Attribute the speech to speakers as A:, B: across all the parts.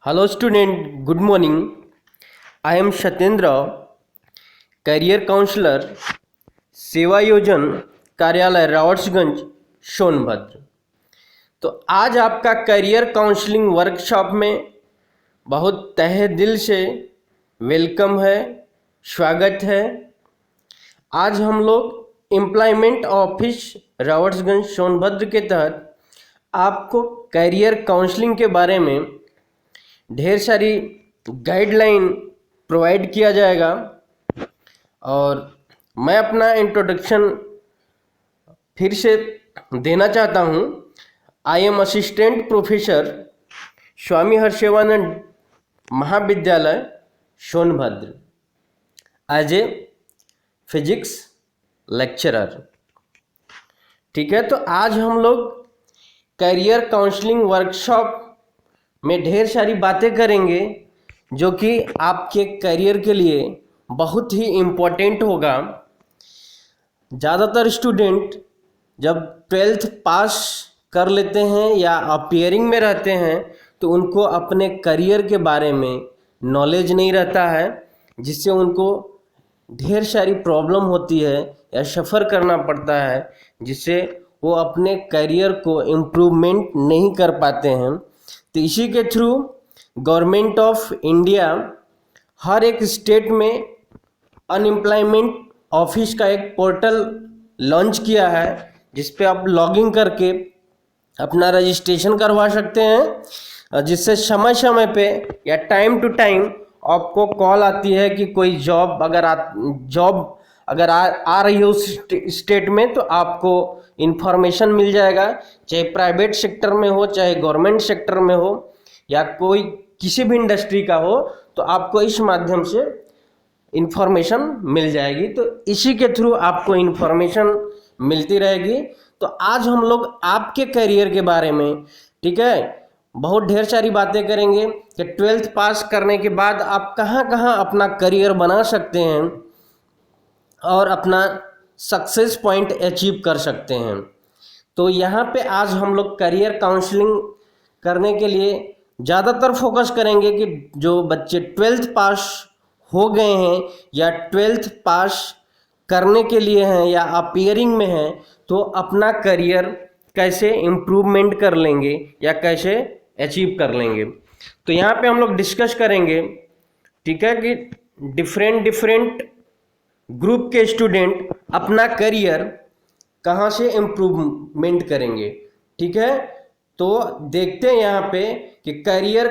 A: Hello student, good morning. I am Shatendra, career counselor, सेवा योजन कार्यालय रावर्ट्सगंज सोनभद्र। तो आज आपका करियर काउंसलिंग वर्कशॉप में बहुत तहे दिल से वेलकम है, स्वागत है। आज हम लोग एम्प्लॉयमेंट ऑफिस रावर्ट्सगंज सोनभद्र के तहत आपको करियर काउंसलिंग के बारे में ढेर सारी गाइडलाइन प्रोवाइड किया जाएगा। और मैं अपना इंट्रोडक्शन फिर से देना चाहता हूँ। I am assistant professor Swami Harshevanand Mahavidyalaya Sonbhadra as a physics lecturer. ठीक है, तो आज हम लोग करियर काउंसलिंग वर्कशॉप में ढेर सारी बातें करेंगे जो कि आपके करियर के लिए बहुत ही इम्पोर्टेंट होगा। ज़्यादातर स्टूडेंट जब 12th पास कर लेते हैं या अपियरिंग में रहते हैं तो उनको अपने करियर के बारे में नॉलेज नहीं रहता है, जिससे उनको ढेर सारी प्रॉब्लम होती है या सफ़र करना पड़ता है, जिससे वो अपने करियर को इम्प्रूवमेंट नहीं कर पाते हैं। तो इसी के थ्रू गवर्नमेंट ऑफ इंडिया हर एक स्टेट में अनएम्प्लॉयमेंट ऑफिस का एक पोर्टल लॉन्च किया है, जिस पे आप लॉगिन करके अपना रजिस्ट्रेशन करवा सकते हैं, जिससे समय समय पे या टाइम टू टाइम आपको कॉल आती है कि कोई जॉब अगर आ रही हो उस स्टेट में तो आपको इन्फॉर्मेशन मिल जाएगा, चाहे प्राइवेट सेक्टर में हो चाहे गवर्नमेंट सेक्टर में हो या कोई किसी भी इंडस्ट्री का हो, तो आपको इस माध्यम से इन्फॉर्मेशन मिल जाएगी। तो इसी के थ्रू आपको इन्फॉर्मेशन मिलती रहेगी। तो आज हम लोग आपके करियर के बारे में, ठीक है, बहुत ढेर सारी बातें करेंगे कि 12th पास करने के बाद आप कहाँ कहाँ अपना करियर बना सकते हैं और अपना सक्सेस पॉइंट अचीव कर सकते हैं। तो यहाँ पे आज हम लोग करियर काउंसलिंग करने के लिए ज़्यादातर फोकस करेंगे कि जो बच्चे 12th पास हो गए हैं या 12th पास करने के लिए हैं या अपियरिंग में हैं, तो अपना करियर कैसे इम्प्रूवमेंट कर लेंगे या कैसे अचीव कर लेंगे। तो यहाँ पे हम लोग डिस्कस करेंगे, ठीक है, कि डिफरेंट ग्रुप के स्टूडेंट अपना करियर कहाँ से इम्प्रूवमेंट करेंगे। ठीक है, तो देखते हैं यहाँ पे कि करियर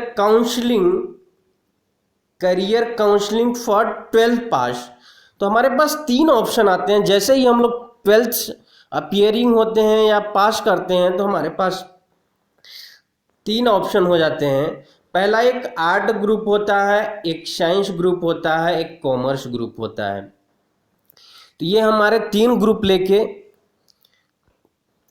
A: काउंसलिंग फॉर 12th पास। तो हमारे पास 3 ऑप्शन आते हैं। जैसे ही हम लोग 12th अपियरिंग होते हैं या पास करते हैं तो हमारे पास 3 ऑप्शन हो जाते हैं। पहला एक आर्ट ग्रुप होता है, एक साइंस ग्रुप होता है, एक कॉमर्स ग्रुप होता है। तो ये हमारे 3 ग्रुप लेके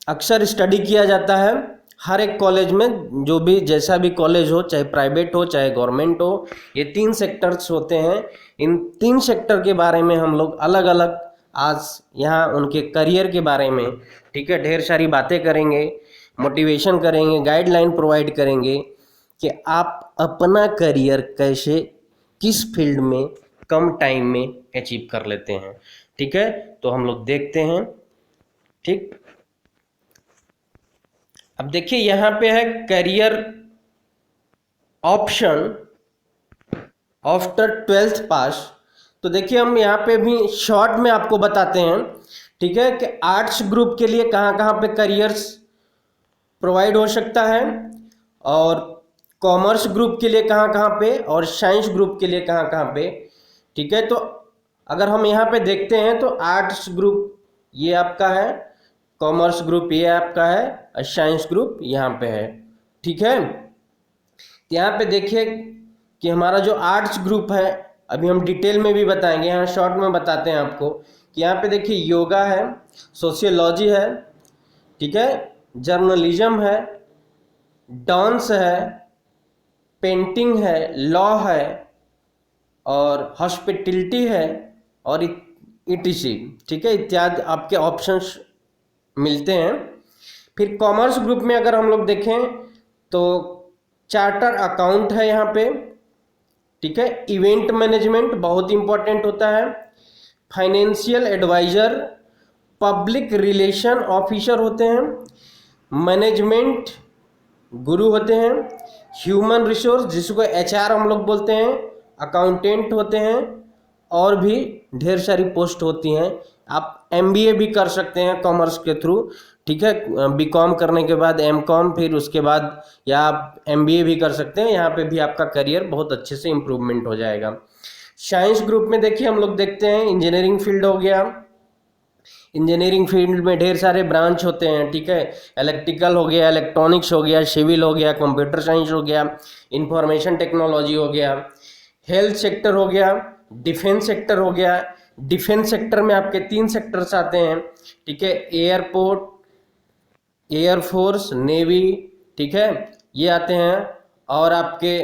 A: अक्सर स्टडी किया जाता है हर एक कॉलेज में, जो भी जैसा भी कॉलेज हो, चाहे प्राइवेट हो चाहे गवर्नमेंट हो, ये 3 सेक्टर्स होते हैं। इन 3 सेक्टर के बारे में हम लोग अलग अलग आज यहाँ उनके करियर के बारे में, ठीक है, ढेर सारी बातें करेंगे, मोटिवेशन करेंगे, गाइडलाइन प्रोवाइड करेंगे कि आप अपना करियर कैसे किस फील्ड में कम टाइम में अचीव कर लेते हैं। ठीक है, तो हम लोग देखते हैं। ठीक, अब देखिए यहाँ पे है करियर ऑप्शन आफ्टर 12th पास। तो देखिए हम यहाँ पे भी शॉर्ट में आपको बताते हैं, ठीक है, कि आर्ट्स ग्रुप के लिए कहाँ कहाँ पे करियर्स प्रोवाइड हो सकता है और कॉमर्स ग्रुप के लिए कहाँ कहाँ पे और साइंस ग्रुप के लिए कहाँ कहाँ पे। ठीक है, तो अगर हम यहाँ पे देखते हैं तो आर्ट्स ग्रुप ये आपका है, कॉमर्स ग्रुप ये आपका है और साइंस ग्रुप यहाँ पे है। ठीक है, यहाँ पे देखिए कि हमारा जो आर्ट्स ग्रुप है, अभी हम डिटेल में भी बताएंगे, यहाँ शॉर्ट में बताते हैं आपको कि यहाँ पे देखिए योगा है, सोशियोलॉजी है, ठीक है, जर्नलिज्म है, डांस है, पेंटिंग है, लॉ है और हॉस्पिटलिटी है और ईटीसी, ठीक है, इत्यादि आपके ऑप्शंस मिलते हैं। फिर कॉमर्स ग्रुप में अगर हम लोग देखें तो चार्टर अकाउंट है यहाँ पे, ठीक है। इवेंट मैनेजमेंट बहुत इंपॉर्टेंट होता है। Financial adviser, public relation officer होते हैं, मैनेजमेंट गुरु होते हैं, ह्यूमन रिसोर्स जिसको एचआर हम लोग बोलते हैं, अकाउंटेंट होते हैं, और भी ढेर सारी पोस्ट होती हैं। आप एमबीए भी कर सकते हैं कॉमर्स के थ्रू, ठीक है। बीकॉम करने के बाद एमकॉम, फिर उसके बाद या आप एमबीए भी कर सकते हैं। यहाँ पे भी आपका करियर बहुत अच्छे से इम्प्रूवमेंट हो जाएगा। साइंस ग्रुप में देखिए हम लोग देखते हैं इंजीनियरिंग फील्ड हो गया। इंजीनियरिंग फील्ड में ढेर सारे ब्रांच होते हैं, ठीक है। इलेक्ट्रिकल हो गया, इलेक्ट्रॉनिक्स हो गया, सिविल हो गया, कंप्यूटर साइंस हो गया, इंफॉर्मेशन टेक्नोलॉजी हो गया, हेल्थ सेक्टर हो गया, डिफेंस सेक्टर हो गया। डिफेंस सेक्टर में आपके 3 सेक्टर्स आते हैं, ठीक है। एयरपोर्ट, एयरफोर्स, नेवी, ठीक है, ये आते हैं। और आपके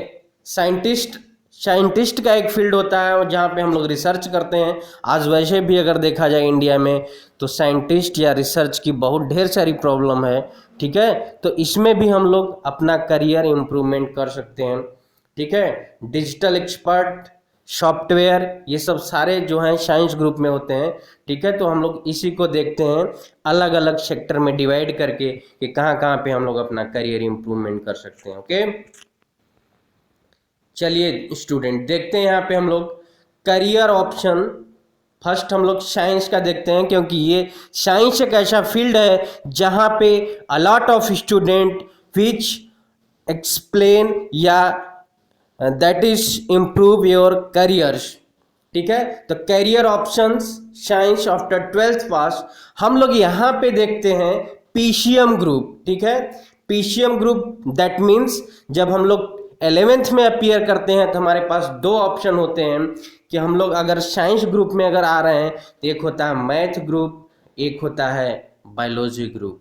A: साइंटिस्ट का एक फील्ड होता है जहाँ पे हम लोग रिसर्च करते हैं। आज वैसे भी अगर देखा जाए इंडिया में तो साइंटिस्ट या रिसर्च की बहुत ढेर सारी प्रॉब्लम है, ठीक है। तो इसमें भी हम लोग अपना करियर इम्प्रूवमेंट कर सकते हैं, ठीक है। डिजिटल एक्सपर्ट, सॉफ्टवेयर, ये सब सारे जो हैं साइंस ग्रुप में होते हैं, ठीक है। तो हम लोग इसी को देखते हैं अलग अलग सेक्टर में डिवाइड करके कि कहाँ कहाँ पे हम लोग अपना करियर इम्प्रूवमेंट कर सकते हैं। ओके, चलिए स्टूडेंट देखते हैं यहाँ पे हम लोग करियर ऑप्शन। फर्स्ट हम लोग साइंस का देखते हैं, क्योंकि ये साइंस एक ऐसा फील्ड है जहाँ पे a lot of student which explain या that is improve your careers, ठीक है। तो career options science after 12th pass हम लोग यहाँ पे देखते हैं पीसीएम ग्रुप, ठीक है। पीसीएम ग्रुप दैट मीन्स जब हम लोग 11th में अपीयर करते हैं तो हमारे पास 2 ऑप्शन होते हैं कि हम लोग अगर साइंस ग्रुप में अगर आ रहे हैं तो एक होता है मैथ ग्रुप, एक होता है बायोलॉजी ग्रुप,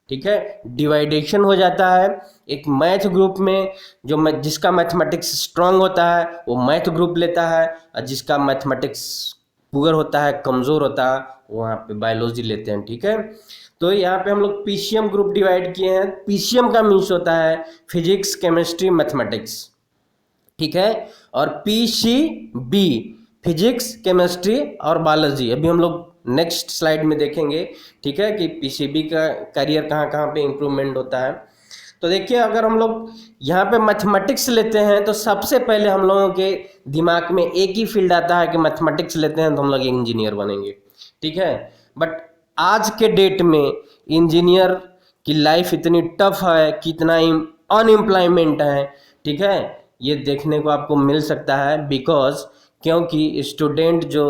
A: ठीक है। डिवाइडेशन हो जाता है। एक मैथ ग्रुप में जो जिसका मैथमेटिक्स स्ट्रांग होता है वो मैथ ग्रुप लेता है, और जिसका मैथमेटिक्स पुअर होता है, कमज़ोर होता है, वहाँ पे बायोलॉजी लेते हैं, ठीक है। तो यहाँ पे हम लोग पीसीएम ग्रुप डिवाइड किए हैं। पीसीएम का मीन्स होता है फिजिक्स, केमिस्ट्री, मैथमेटिक्स, ठीक है। और पीसीबी फिजिक्स, केमिस्ट्री और बायोलॉजी अभी हम लोग नेक्स्ट स्लाइड में देखेंगे, ठीक है, कि पीसीबी का करियर कहाँ कहाँ पे इम्प्रूवमेंट होता है। तो देखिए अगर हम लोग यहाँ पे मैथमेटिक्स लेते हैं तो सबसे पहले हम लोगों के दिमाग में एक ही फील्ड आता है कि मैथमेटिक्स लेते हैं तो हम लोग इंजीनियर बनेंगे, ठीक है। बट आज के डेट में इंजीनियर की लाइफ इतनी टफ है कि इतना अनएम्प्लॉयमेंट है, ठीक है। ये देखने को आपको मिल सकता है बिकॉज क्योंकि स्टूडेंट जो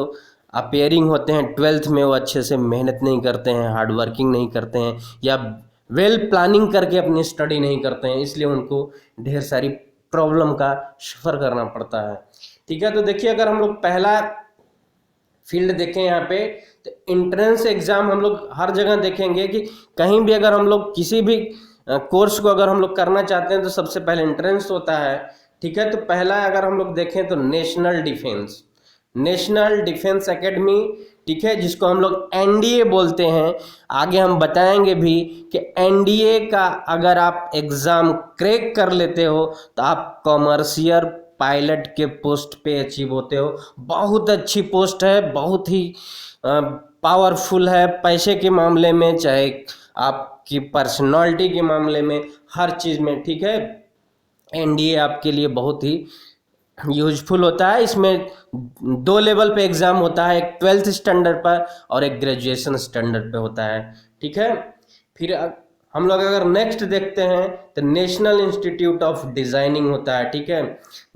A: अपेयरिंग होते हैं 12th में वो अच्छे से मेहनत नहीं करते हैं, हार्ड वर्किंग नहीं करते हैं, या वेल प्लानिंग करके अपनी स्टडी नहीं करते हैं, इसलिए उनको ढेर सारी प्रॉब्लम का सफ़र करना पड़ता है, ठीक है। तो देखिए अगर हम लोग पहला फील्ड देखें यहाँ पे तो एंट्रेंस एग्ज़ाम हम लोग हर जगह देखेंगे कि कहीं भी अगर हम लोग किसी भी कोर्स को अगर हम लोग करना चाहते हैं तो सबसे पहले एंट्रेंस होता है, ठीक है। तो पहला अगर हम लोग देखें तो नेशनल डिफेंस एकेडमी, ठीक है, जिसको हम लोग एनडीए बोलते हैं। आगे हम बताएंगे भी कि एनडीए का अगर आप एग्ज़ाम क्रैक कर लेते हो तो आप कॉमर्शियल पायलट के पोस्ट पे अचीव होते हो। बहुत अच्छी पोस्ट है, बहुत ही पावरफुल है, पैसे के मामले में चाहे आपकी पर्सनालिटी के मामले में, हर चीज़ में, ठीक है। एनडीए आपके लिए बहुत ही यूजफुल होता है। इसमें 2 लेवल पे एग्ज़ाम होता है, एक 12th स्टैंडर्ड पर और एक ग्रेजुएशन स्टैंडर्ड पे होता है, ठीक है। फिर हम लोग अगर नेक्स्ट देखते हैं तो नेशनल इंस्टीट्यूट ऑफ डिज़ाइनिंग होता है, ठीक है।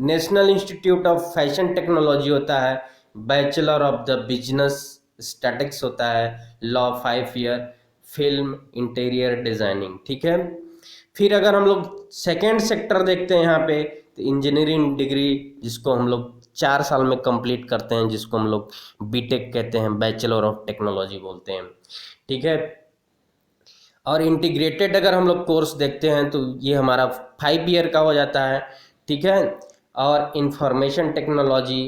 A: National institute of fashion technology होता है, bachelor of the business statics होता है, law 5 year, film interior designing, ठीक है। फिर अगर हम लोग सेकेंड सेक्टर देखते हैं यहाँ पे तो इंजीनियरिंग डिग्री जिसको हम लोग 4 साल में कंप्लीट करते हैं, जिसको हम लोग बीटेक कहते हैं, बैचलर ऑफ टेक्नोलॉजी बोलते हैं, ठीक है। और इंटीग्रेटेड अगर हम लोग कोर्स देखते हैं तो ये हमारा 5 ईयर का हो जाता है, ठीक है। और इंफॉर्मेशन टेक्नोलॉजी,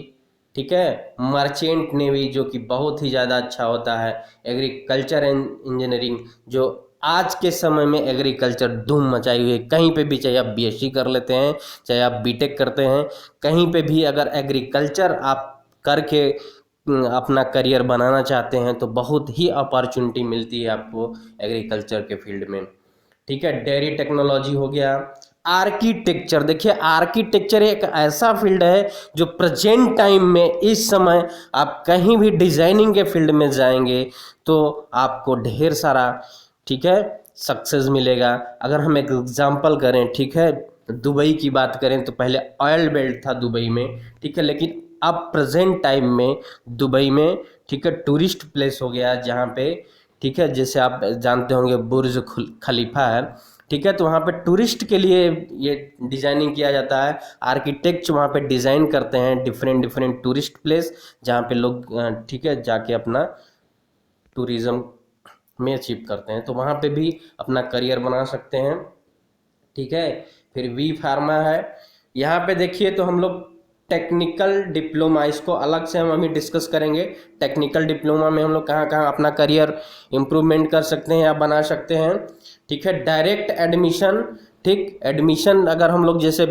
A: ठीक है, मर्चेंट नेवी जो कि बहुत ही ज़्यादा अच्छा होता है, एग्रीकल्चर इंजीनियरिंग जो आज के समय में एग्रीकल्चर धूम मचाई हुई है। कहीं पे भी, चाहे आप बीएससी कर लेते हैं, चाहे आप बीटेक करते हैं, कहीं पे भी अगर एग्रीकल्चर आप करके अपना करियर बनाना चाहते हैं तो बहुत ही अपॉर्चुनिटी मिलती है आपको एग्रीकल्चर के फील्ड में। ठीक है, डेयरी टेक्नोलॉजी हो गया। आर्किटेक्चर, देखिए आर्किटेक्चर एक ऐसा फील्ड है जो प्रेजेंट टाइम में इस समय आप कहीं भी डिजाइनिंग के फील्ड में जाएंगे तो आपको ढेर सारा, ठीक है, सक्सेस मिलेगा। अगर हम एक एग्जांपल करें, ठीक है, दुबई की बात करें तो पहले ऑयल बेल्ट था दुबई में, ठीक है, लेकिन अब प्रेजेंट टाइम में दुबई में, ठीक है, टूरिस्ट प्लेस हो गया जहाँ पे, ठीक है, जैसे आप जानते होंगे बुर्ज खलीफा है, ठीक है, तो वहाँ पे टूरिस्ट के लिए ये डिज़ाइनिंग किया जाता है। आर्किटेक्ट वहाँ पे डिज़ाइन करते हैं डिफरेंट डिफरेंट टूरिस्ट प्लेस जहाँ पे लोग, ठीक है, जाके अपना टूरिज़्म में अचीव करते हैं, तो वहाँ पे भी अपना करियर बना सकते हैं। ठीक है, फिर वी फार्मा है। यहाँ पे देखिए तो हम लोग टेक्निकल डिप्लोमा, इसको अलग से हम अभी डिस्कस करेंगे। टेक्निकल डिप्लोमा में हम लोग कहाँ कहाँ अपना करियर इम्प्रूवमेंट कर सकते हैं या बना सकते हैं। ठीक है, डायरेक्ट एडमिशन, ठीक, एडमिशन अगर हम लोग जैसे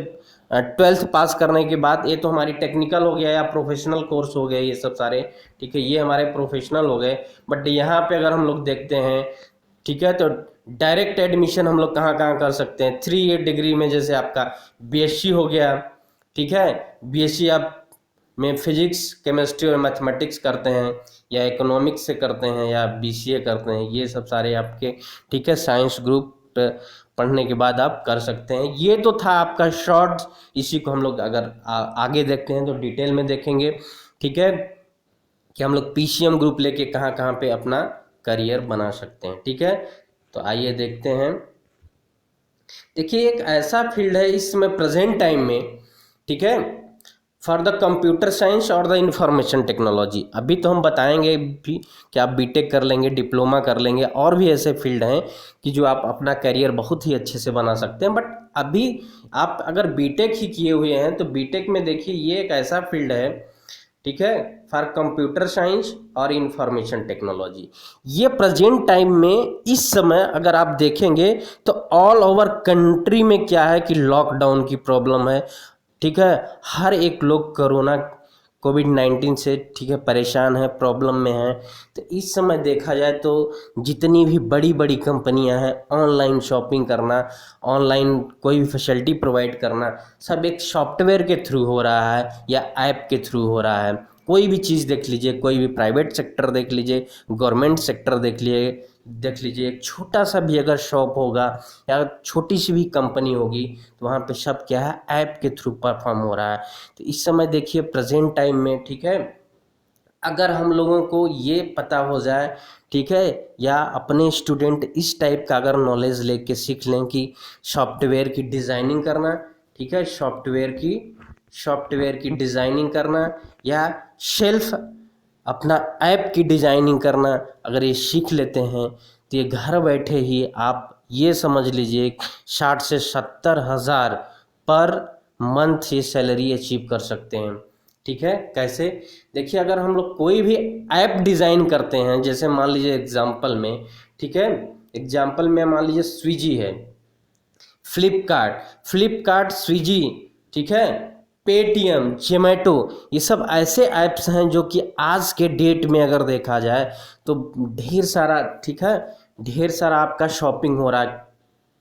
A: 12th पास करने के बाद, ये तो हमारी टेक्निकल हो गया या प्रोफेशनल कोर्स हो गए ये सब सारे, ठीक है, ये हमारे प्रोफेशनल हो गए। बट यहाँ पे अगर हम लोग देखते हैं, ठीक है, तो डायरेक्ट एडमिशन हम लोग कहाँ कहाँ कर सकते हैं 3 ईयर डिग्री में, जैसे आपका बीएससी हो गया, ठीक है, बीएससी आप में फिजिक्स केमिस्ट्री और मैथमेटिक्स करते हैं या इकोनॉमिक्स से करते हैं या बीसीए करते हैं, ये सब सारे आपके, ठीक है, साइंस ग्रुप पढ़ने के बाद आप कर सकते हैं। ये तो था आपका शॉर्ट, इसी को हम लोग अगर आगे देखते हैं तो डिटेल में देखेंगे, ठीक है, कि हम लोग पीसीएम ग्रुप लेके कहाँ कहाँ पे अपना करियर बना सकते हैं। ठीक है, तो आइए देखते हैं। देखिए एक ऐसा फील्ड है इस समय प्रेजेंट टाइम में, ठीक है, फॉर द कंप्यूटर साइंस और द इंफॉर्मेशन टेक्नोलॉजी। अभी तो हम बताएंगे भी कि आप बीटेक कर लेंगे, डिप्लोमा कर लेंगे, और भी ऐसे फील्ड हैं कि जो आप अपना करियर बहुत ही अच्छे से बना सकते हैं। बट अभी आप अगर बीटेक ही किए हुए हैं तो बीटेक में देखिए ये एक ऐसा फील्ड है, ठीक है, फॉर कंप्यूटर साइंस और इंफॉर्मेशन टेक्नोलॉजी। ये प्रेजेंट टाइम में इस समय अगर आप देखेंगे तो ऑल ओवर कंट्री में क्या है कि लॉकडाउन की प्रॉब्लम है, ठीक है, हर एक लोग कोरोना कोविड-19 से, ठीक है, परेशान है, प्रॉब्लम में है। तो इस समय देखा जाए तो जितनी भी बड़ी बड़ी कंपनियां हैं, ऑनलाइन शॉपिंग करना, ऑनलाइन कोई भी फैसिलिटी प्रोवाइड करना, सब एक सॉफ्टवेयर के थ्रू हो रहा है या ऐप के थ्रू हो रहा है। कोई भी चीज़ देख लीजिए, कोई भी प्राइवेट सेक्टर देख लीजिए, गवर्नमेंट सेक्टर देख लीजिए, एक छोटा सा भी अगर शॉप होगा या छोटी सी भी कंपनी होगी तो वहाँ पे सब क्या है, ऐप के थ्रू परफॉर्म हो रहा है। तो इस समय देखिए प्रेजेंट टाइम में, ठीक है, अगर हम लोगों को ये पता हो जाए, ठीक है, या अपने स्टूडेंट इस टाइप का अगर नॉलेज लेके सीख लें कि सॉफ्टवेयर की डिज़ाइनिंग करना, ठीक है, सॉफ्टवेयर की डिज़ाइनिंग करना या सेल्फ अपना ऐप की डिज़ाइनिंग करना, अगर ये सीख लेते हैं तो ये घर बैठे ही आप ये समझ लीजिए 60 से 70 हज़ार पर मंथ ये सैलरी अचीव कर सकते हैं। ठीक है, कैसे? देखिए अगर हम लोग कोई भी ऐप डिज़ाइन करते हैं, जैसे मान लीजिए एग्जांपल में, ठीक है, एग्जांपल में मान लीजिए स्विगी है, फ्लिपकार्ट, स्विगी, ठीक है, पेटीएम, जोमेटो, ये सब ऐसे ऐप्स हैं जो कि आज के डेट में अगर देखा जाए तो ढेर सारा, ठीक है, ढेर सारा आपका शॉपिंग हो रहा है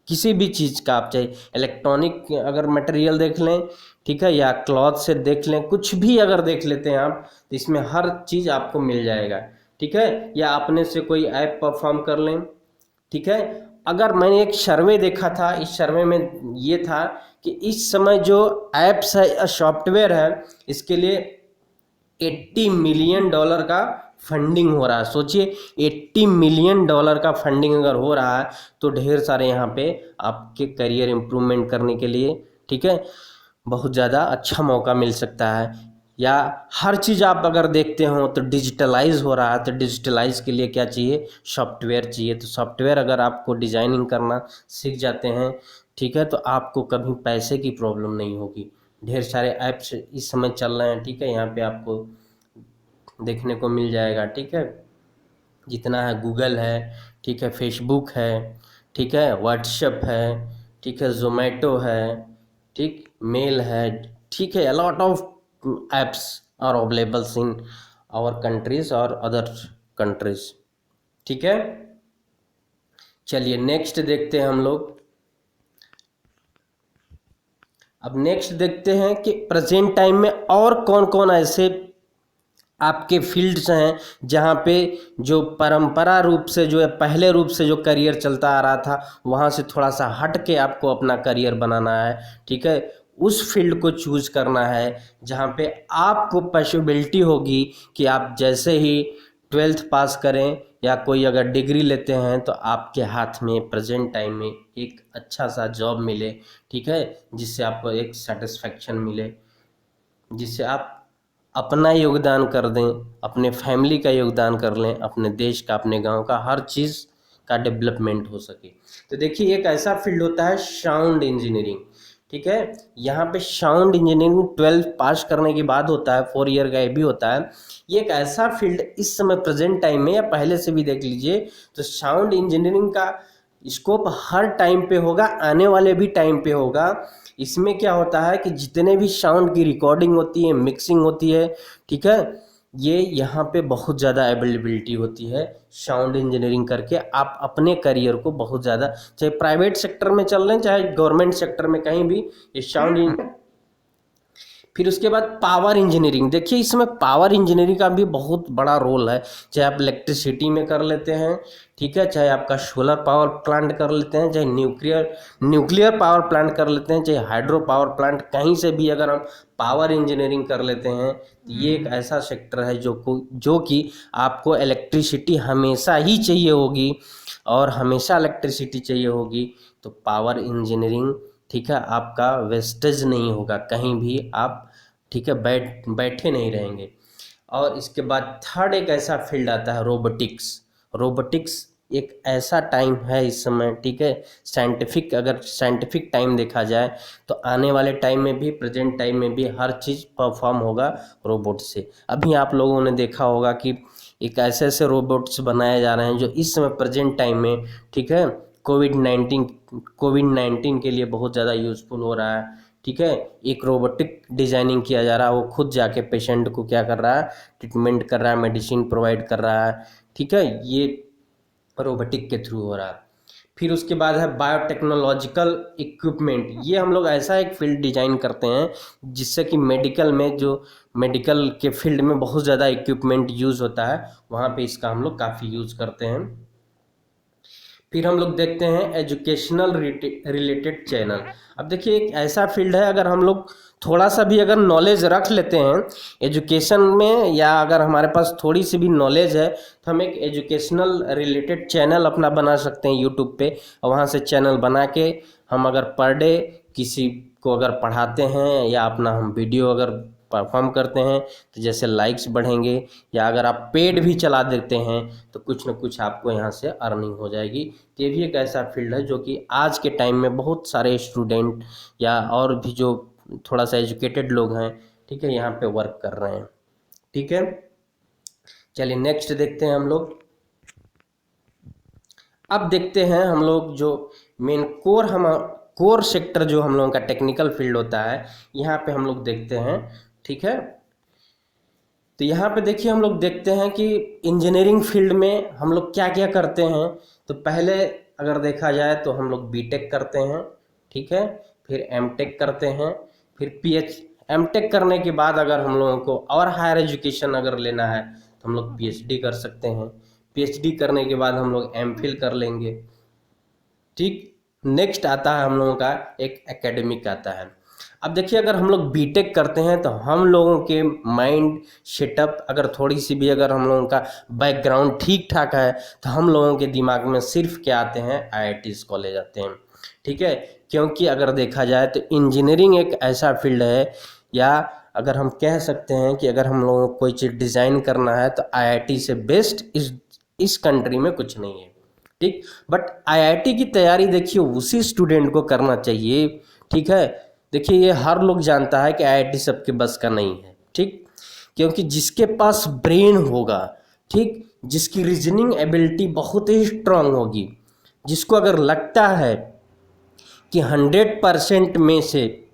A: किसी भी चीज़ का। आप चाहे इलेक्ट्रॉनिक अगर मटेरियल देख लें, ठीक है, या क्लॉथ से देख लें, कुछ भी अगर देख लेते हैं आप तो इसमें हर चीज़ आपको मिल जाएगा। ठीक है, या अपने से कोई ऐप परफॉर्म कर लें। ठीक है, अगर मैंने एक सर्वे देखा था, इस सर्वे में ये था कि इस समय जो ऐप्स है, सॉफ्टवेयर है, इसके लिए $80 मिलियन का फंडिंग हो रहा है। सोचिए $80 मिलियन का फंडिंग अगर हो रहा है तो ढेर सारे यहाँ पे आपके करियर इम्प्रूवमेंट करने के लिए, ठीक है, बहुत ज़्यादा अच्छा मौका मिल सकता है। या हर चीज़ आप अगर देखते हो तो डिजिटलाइज हो रहा है, तो डिजिटलाइज के लिए क्या चाहिए, सॉफ्टवेयर चाहिए। तो सॉफ्टवेयर अगर आपको डिज़ाइनिंग करना सीख जाते हैं, ठीक है, तो आपको कभी पैसे की प्रॉब्लम नहीं होगी। ढेर सारे ऐप्स इस समय चल रहे हैं, ठीक है, यहाँ पे आपको देखने को मिल जाएगा। ठीक है, जितना है गूगल है, ठीक है, फेसबुक है, ठीक है, व्हाट्सएप है, ठीक है, जोमेटो है, ठीक, मेल है, ठीक है, a lot of apps are availables in our countries और अदर कंट्रीज। ठीक है, चलिए नेक्स्ट देखते हैं हम लोग। अब नेक्स्ट देखते हैं कि प्रेजेंट टाइम में और कौन कौन ऐसे आपके फील्ड्स हैं जहाँ पे जो परंपरा रूप से जो है पहले रूप से जो करियर चलता आ रहा था वहाँ से थोड़ा सा हट के आपको अपना करियर बनाना है। ठीक है, उस फील्ड को चूज करना है जहाँ पे आपको पॉसिबिलिटी होगी कि आप जैसे ही 12th पास करें या कोई अगर डिग्री लेते हैं तो आपके हाथ में प्रेजेंट टाइम में एक अच्छा सा जॉब मिले। ठीक है, जिससे आपको एक सेटिस्फैक्शन मिले, जिससे आप अपना योगदान कर दें, अपने फैमिली का योगदान कर लें, अपने देश का, अपने गांव का, हर चीज़ का डेवलपमेंट हो सके। तो देखिए एक ऐसा फील्ड होता है साउंड इंजीनियरिंग। ठीक है, यहाँ पे साउंड इंजीनियरिंग 12 पास करने के बाद होता है, 4 ईयर का ये भी होता है। ये एक ऐसा फील्ड इस समय प्रेजेंट टाइम में या पहले से भी देख लीजिए तो साउंड इंजीनियरिंग का स्कोप हर टाइम पे होगा, आने वाले भी टाइम पे होगा। इसमें क्या होता है कि जितने भी साउंड की रिकॉर्डिंग होती है, मिक्सिंग होती है, ठीक है, ये यहाँ पे बहुत ज़्यादा अवेलेबिलिटी होती है। साउंड इंजीनियरिंग करके आप अपने करियर को बहुत ज़्यादा, चाहे प्राइवेट सेक्टर में चल रहे हैं चाहे गवर्नमेंट सेक्टर में, कहीं भी ये साउंड। फिर उसके बाद पावर इंजीनियरिंग। देखिए इसमें पावर इंजीनियरिंग का भी बहुत बड़ा रोल है, चाहे आप इलेक्ट्रिसिटी में कर लेते हैं, ठीक है, चाहे आपका सोलर पावर प्लांट कर लेते हैं, चाहे न्यूक्लियर पावर प्लांट कर लेते हैं, चाहे हाइड्रो पावर प्लांट, कहीं से भी अगर हम पावर इंजीनियरिंग कर लेते हैं तो ये एक ऐसा सेक्टर है जो कि आपको इलेक्ट्रिसिटी हमेशा ही चाहिए होगी और हमेशा इलेक्ट्रिसिटी चाहिए होगी। तो पावर इंजीनियरिंग, ठीक है, आपका वेस्टेज नहीं होगा कहीं भी आप, ठीक है, बैठे नहीं रहेंगे। और इसके बाद थर्ड एक ऐसा फील्ड आता है रोबोटिक्स। रोबोटिक्स एक ऐसा टाइम है इस समय, ठीक है, अगर साइंटिफिक टाइम देखा जाए तो आने वाले टाइम में भी, प्रेजेंट टाइम में भी हर चीज़ परफॉर्म होगा रोबोट से। अभी आप लोगों ने देखा होगा कि एक ऐसे ऐसे रोबोट्स बनाए जा रहे हैं जो इस समय प्रेजेंट टाइम में, ठीक है, कोविड 19 के लिए बहुत ज़्यादा यूज़फुल हो रहा है। ठीक है, एक रोबोटिक डिजाइनिंग किया जा रहा है, वो खुद जाके पेशेंट को क्या कर रहा है, ट्रीटमेंट कर रहा है, मेडिसिन प्रोवाइड कर रहा है। ठीक है, ये रोबोटिक के थ्रू हो रहा है। फिर उसके बाद है बायोटेक्नोलॉजिकल इक्विपमेंट। ये हम लोग ऐसा एक फील्ड डिजाइन करते हैं जिससे कि मेडिकल में, जो मेडिकल के फील्ड में बहुत ज़्यादा इक्विपमेंट यूज़ होता है, वहाँ पे इसका हम लोग काफ़ी यूज़ करते हैं। फिर हम लोग देखते हैं एजुकेशनल रिलेटेड चैनल। अब देखिए एक ऐसा फील्ड है, अगर हम लोग थोड़ा सा भी अगर नॉलेज रख लेते हैं एजुकेशन में, या अगर हमारे पास थोड़ी सी भी नॉलेज है तो हम एक एजुकेशनल रिलेटेड चैनल अपना बना सकते हैं यूट्यूब पे, और वहाँ से चैनल बना के हम अगर पर डे किसी को अगर पढ़ाते हैं या अपना हम वीडियो अगर परफॉर्म करते हैं तो जैसे लाइक्स बढ़ेंगे, या अगर आप पेड भी चला देते हैं तो कुछ न कुछ आपको यहाँ से अर्निंग हो जाएगी। तो ये भी एक ऐसा फील्ड है जो कि आज के टाइम में बहुत सारे स्टूडेंट या और भी जो थोड़ा सा एजुकेटेड लोग हैं, ठीक है, यहाँ पे वर्क कर रहे हैं। ठीक है, चलिए नेक्स्ट देखते हैं हम लोग। अब देखते हैं हम लोग जो मेन कोर सेक्टर जो हम लोगों का टेक्निकल फील्ड होता है, यहाँ पे हम लोग देखते हैं। ठीक है, तो यहाँ पे देखिए हम लोग देखते हैं कि इंजीनियरिंग फील्ड में हम लोग क्या क्या करते हैं। तो पहले अगर देखा जाए तो हम लोग बीटेक करते हैं, ठीक है, फिर एमटेक करते हैं, फिर एमटेक करने के बाद अगर हम लोगों को और हायर एजुकेशन अगर लेना है तो हम लोग पीएचडी कर सकते हैं। पीएचडी करने के बाद हम लोग एमफिल कर लेंगे। ठीक, नेक्स्ट आता है हम लोगों का एक एकेडमिक आता है। अब देखिए अगर हम लोग बीटेक करते हैं तो हम लोगों के माइंड सेटअप अगर थोड़ी सी भी अगर हम लोगों का बैकग्राउंड ठीक ठाक है तो हम लोगों के दिमाग में सिर्फ क्या आते हैं, आईआईटीज कॉलेज आते हैं। ठीक है, क्योंकि अगर देखा जाए तो इंजीनियरिंग एक ऐसा फील्ड है, या अगर हम कह सकते हैं कि अगर हम लोगों को कोई चीज़ डिज़ाइन करना है तो आईआईटी से बेस्ट इस कंट्री में कुछ नहीं है। ठीक, बट आईआईटी की तैयारी देखिए उसी स्टूडेंट को करना चाहिए। ठीक है, देखिए ये हर लोग जानता है कि आईआईटी सबके बस का नहीं है। ठीक, क्योंकि जिसके पास ब्रेन होगा, ठीक, जिसकी रीजनिंग एबिलिटी बहुत ही स्ट्रांग होगी, जिसको अगर लगता है कि 100% में से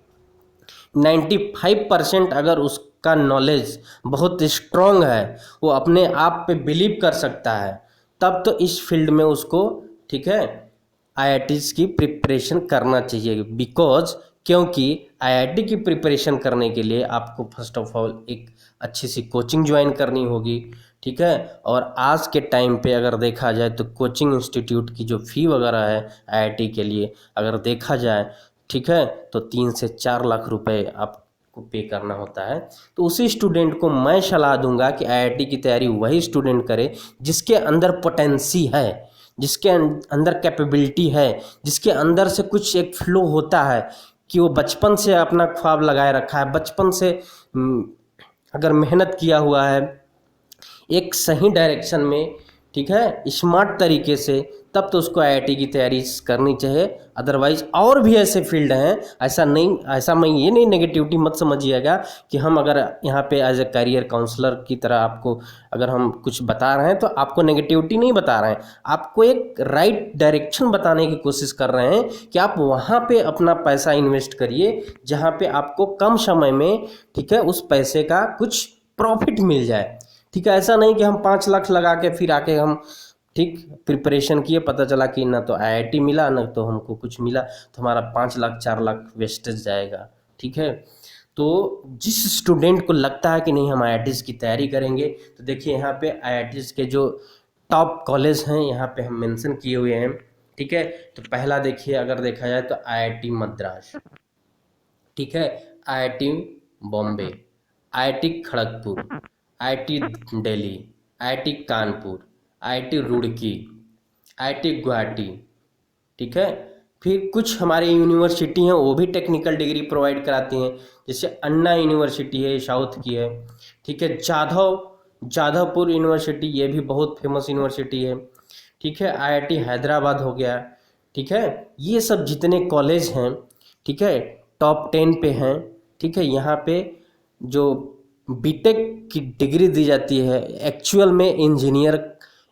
A: 95% अगर उसका नॉलेज बहुत स्ट्रांग है, वो अपने आप पे बिलीव कर सकता है, तब तो इस फील्ड में उसको, ठीक है, आईआईटीज़ की प्रिपरेशन करना चाहिए। बिकॉज क्योंकि आईआईटी की प्रिपरेशन करने के लिए आपको फर्स्ट ऑफ ऑल एक अच्छी सी कोचिंग ज्वाइन करनी होगी, ठीक है। और आज के टाइम पे अगर देखा जाए तो कोचिंग इंस्टीट्यूट की जो फ़ी वगैरह है आईआईटी के लिए अगर देखा जाए, ठीक है, तो 3 से 4 लाख रुपए आपको पे करना होता है। तो उसी स्टूडेंट को मैं सलाह दूंगा कि आईआईटी की तैयारी वही स्टूडेंट करे जिसके अंदर पोटेंसी है, जिसके अंदर कैपेबिलिटी है, जिसके अंदर से कुछ एक फ्लो होता है कि वो बचपन से अपना ख्वाब लगाए रखा है, बचपन से अगर मेहनत किया हुआ है एक सही डायरेक्शन में, ठीक है, स्मार्ट तरीके से, तब तो उसको आईआईटी की तैयारी करनी चाहिए। अदरवाइज और भी ऐसे फील्ड हैं, ऐसा नहीं, ऐसा मैं ये नहीं नेगेटिविटी मत समझिएगा कि हम अगर यहाँ पे एज ए करियर काउंसलर की तरह आपको अगर हम कुछ बता रहे हैं तो आपको नेगेटिविटी नहीं बता रहे हैं, आपको एक राइट डायरेक्शन बताने की कोशिश कर रहे हैं कि आप वहाँ पे अपना पैसा इन्वेस्ट करिए जहाँ पे आपको कम समय में, ठीक है, उस पैसे का कुछ प्रॉफिट मिल जाए, ठीक है। ऐसा नहीं कि हम 5 लाख लगा के फिर आके हम, ठीक, प्रिपरेशन किए, पता चला कि ना तो आईआईटी मिला ना तो हमको कुछ मिला, तो हमारा 5 लाख 4 लाख वेस्टेज जाएगा, ठीक है। तो जिस स्टूडेंट को लगता है कि नहीं हम आईआईटीज़ की तैयारी करेंगे, तो देखिए यहाँ पे आईआईटीज़ के जो टॉप कॉलेज हैं यहाँ पे हम मेंशन किए हुए हैं, ठीक है। तो पहला देखिए, अगर देखा जाए तो आईआईटी मद्रास, ठीक है, IIT Bombay, IIT Kharagpur, IIT Delhi, IIT Kanpur, IIT Roorkee, IIT Guwahati, ठीक है। फिर कुछ हमारे यूनिवर्सिटी हैं वो भी टेक्निकल डिग्री प्रोवाइड कराती हैं, जैसे अन्ना यूनिवर्सिटी है, साउथ की है, ठीक है। जाधवपुर यूनिवर्सिटी, ये भी बहुत फेमस यूनिवर्सिटी है, ठीक है। आईआईटी हैदराबाद हो गया, ठीक है। ये सब जितने कॉलेज हैं, ठीक है, टॉप 10 पे हैं, ठीक है। यहाँ पे जो बीटेक की डिग्री दी जाती है, एक्चुअल में इंजीनियर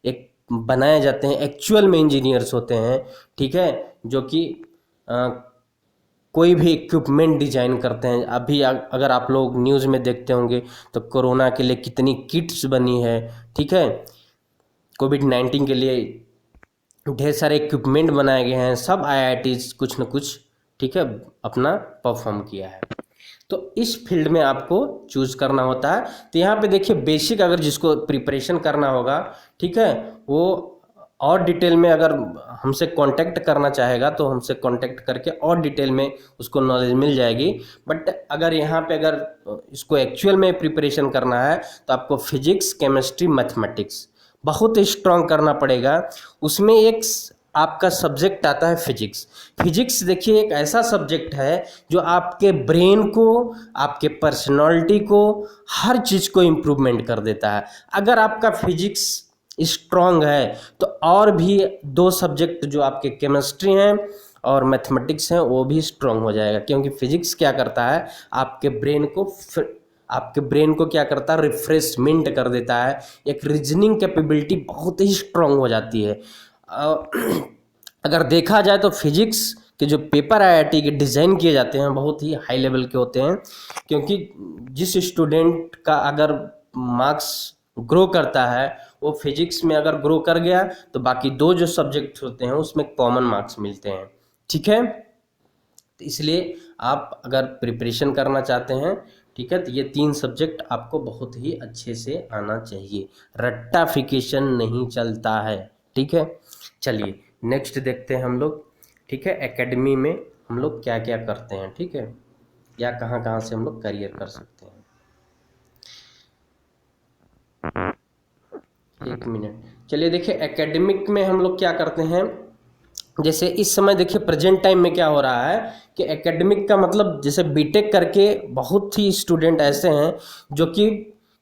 A: एक बनाए जाते हैं, एक्चुअल में इंजीनियर्स होते हैं, ठीक है, जो कि कोई भी इक्विपमेंट डिजाइन करते हैं। अभी अगर आप लोग न्यूज़ में देखते होंगे तो कोरोना के लिए कितनी किट्स बनी है, ठीक है, कोविड-19 के लिए ढेर सारे इक्विपमेंट बनाए गए हैं, सब आईआईटीज़ कुछ न कुछ, ठीक है, अपना परफॉर्म किया है। तो इस फील्ड में आपको चूज करना होता है। तो यहाँ पे देखिए बेसिक अगर जिसको प्रिपरेशन करना होगा, ठीक है, वो और डिटेल में अगर हमसे कांटेक्ट करना चाहेगा तो हमसे कांटेक्ट करके और डिटेल में उसको नॉलेज मिल जाएगी। बट अगर यहाँ पे अगर इसको एक्चुअल में प्रिपरेशन करना है तो आपको फिजिक्स, केमिस्ट्री, मैथमेटिक्स बहुत स्ट्रांग करना पड़ेगा। उसमें एक आपका सब्जेक्ट आता है फिजिक्स। फिजिक्स देखिए एक ऐसा सब्जेक्ट है जो आपके ब्रेन को, आपके पर्सनालिटी को, हर चीज़ को इम्प्रूवमेंट कर देता है। अगर आपका फिजिक्स स्ट्रांग है तो और भी 2 सब्जेक्ट जो आपके केमिस्ट्री हैं और मैथमेटिक्स हैं वो भी स्ट्रांग हो जाएगा, क्योंकि फिजिक्स क्या करता है, आपके ब्रेन को क्या करता है, रिफ्रेशमेंट कर देता है। एक रीजनिंग कैपेबिलिटी बहुत ही स्ट्रांग हो जाती है। अगर देखा जाए तो फिजिक्स के जो पेपर आईआईटी के डिज़ाइन किए जाते हैं बहुत ही हाई लेवल के होते हैं, क्योंकि जिस स्टूडेंट का अगर मार्क्स ग्रो करता है वो फिजिक्स में अगर ग्रो कर गया तो बाकी 2 जो सब्जेक्ट होते हैं उसमें कॉमन मार्क्स मिलते हैं, ठीक है। तो इसलिए आप अगर प्रिपरेशन करना चाहते हैं, ठीक है, तो ये 3 सब्जेक्ट आपको बहुत ही अच्छे से आना चाहिए, रट्टाफिकेशन नहीं चलता है, ठीक है। चलिए नेक्स्ट देखते हैं हम लोग, ठीक है, एकेडमी में हम लोग क्या क्या करते हैं, ठीक है, या कहाँ कहाँ से हम लोग करियर कर सकते हैं। 1 मिनट, चलिए देखिए एकेडमिक में हम लोग क्या करते हैं। जैसे इस समय देखिए प्रेजेंट टाइम में क्या हो रहा है कि एकेडमिक का मतलब जैसे बीटेक करके बहुत ही स्टूडेंट ऐसे हैं जो कि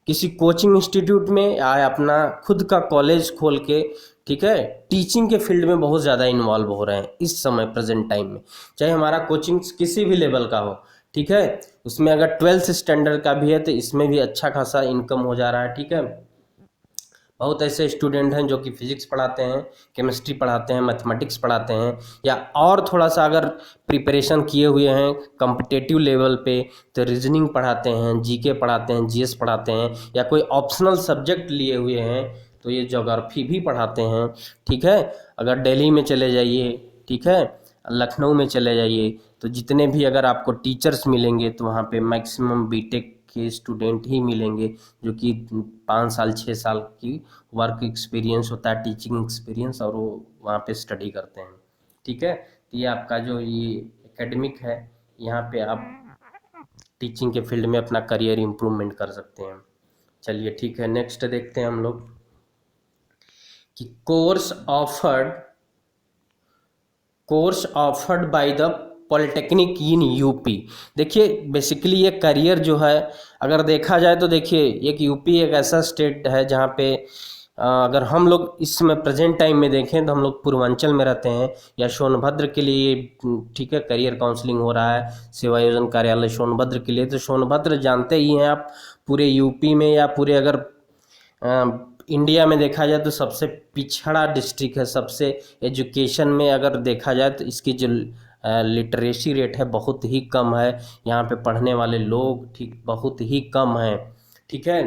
A: किसी कोचिंग इंस्टीट्यूट में या अपना खुद का कॉलेज खोल के, ठीक है, टीचिंग के फील्ड में बहुत ज़्यादा इन्वॉल्व हो रहे हैं इस समय प्रेजेंट टाइम में। चाहे हमारा कोचिंग किसी भी लेवल का हो, ठीक है, उसमें अगर 12th स्टैंडर्ड का भी है तो इसमें भी अच्छा खासा इनकम हो जा रहा है, ठीक है। बहुत ऐसे स्टूडेंट हैं जो कि फिजिक्स पढ़ाते हैं, केमिस्ट्री पढ़ाते हैं, मैथमेटिक्स पढ़ाते हैं, या और थोड़ा सा अगर प्रिपरेशन किए हुए हैं कॉम्पिटिटिव लेवल पे तो रीजनिंग पढ़ाते हैं, जीके पढ़ाते हैं, जीएस पढ़ाते हैं, या कोई ऑप्शनल सब्जेक्ट लिए हुए हैं तो ये ज्योग्राफी भी पढ़ाते हैं। ठीक है, अगर दिल्ली में चले जाइए, ठीक है, लखनऊ में चले जाइए, तो जितने भी अगर आपको टीचर्स मिलेंगे तो वहाँ पे मैक्सिमम बीटेक के स्टूडेंट ही मिलेंगे, जो कि 5 साल 6 साल की वर्क एक्सपीरियंस होता है, टीचिंग एक्सपीरियंस, और वो वहाँ पे स्टडी करते हैं। ठीक है, तो ये आपका जो ये एकेडमिक है, यहाँ पे आप टीचिंग के फील्ड में अपना करियर इम्प्रूवमेंट कर सकते हैं। चलिए ठीक है, नेक्स्ट देखते हैं हम लोग कि course offered by the polytechnic in UP. देखिए बेसिकली ये करियर जो है अगर देखा जाए तो देखिए एक यूपी एक ऐसा स्टेट है जहाँ पे अगर हम लोग इस समय प्रेजेंट टाइम में देखें तो हम लोग पूर्वांचल में रहते हैं, या सोनभद्र के लिए ठीक है करियर काउंसलिंग हो रहा है सेवा योजना कार्यालय सोनभद्र के लिए। तो सोनभद्र जानते ही हैं आप, पूरे यूपी में या पूरे अगर इंडिया में देखा जाए तो सबसे पिछड़ा डिस्ट्रिक्ट है। सबसे एजुकेशन में अगर देखा जाए तो इसकी जो लिटरेसी रेट है बहुत ही कम है, यहाँ पे पढ़ने वाले लोग ठीक बहुत ही कम हैं। ठीक है,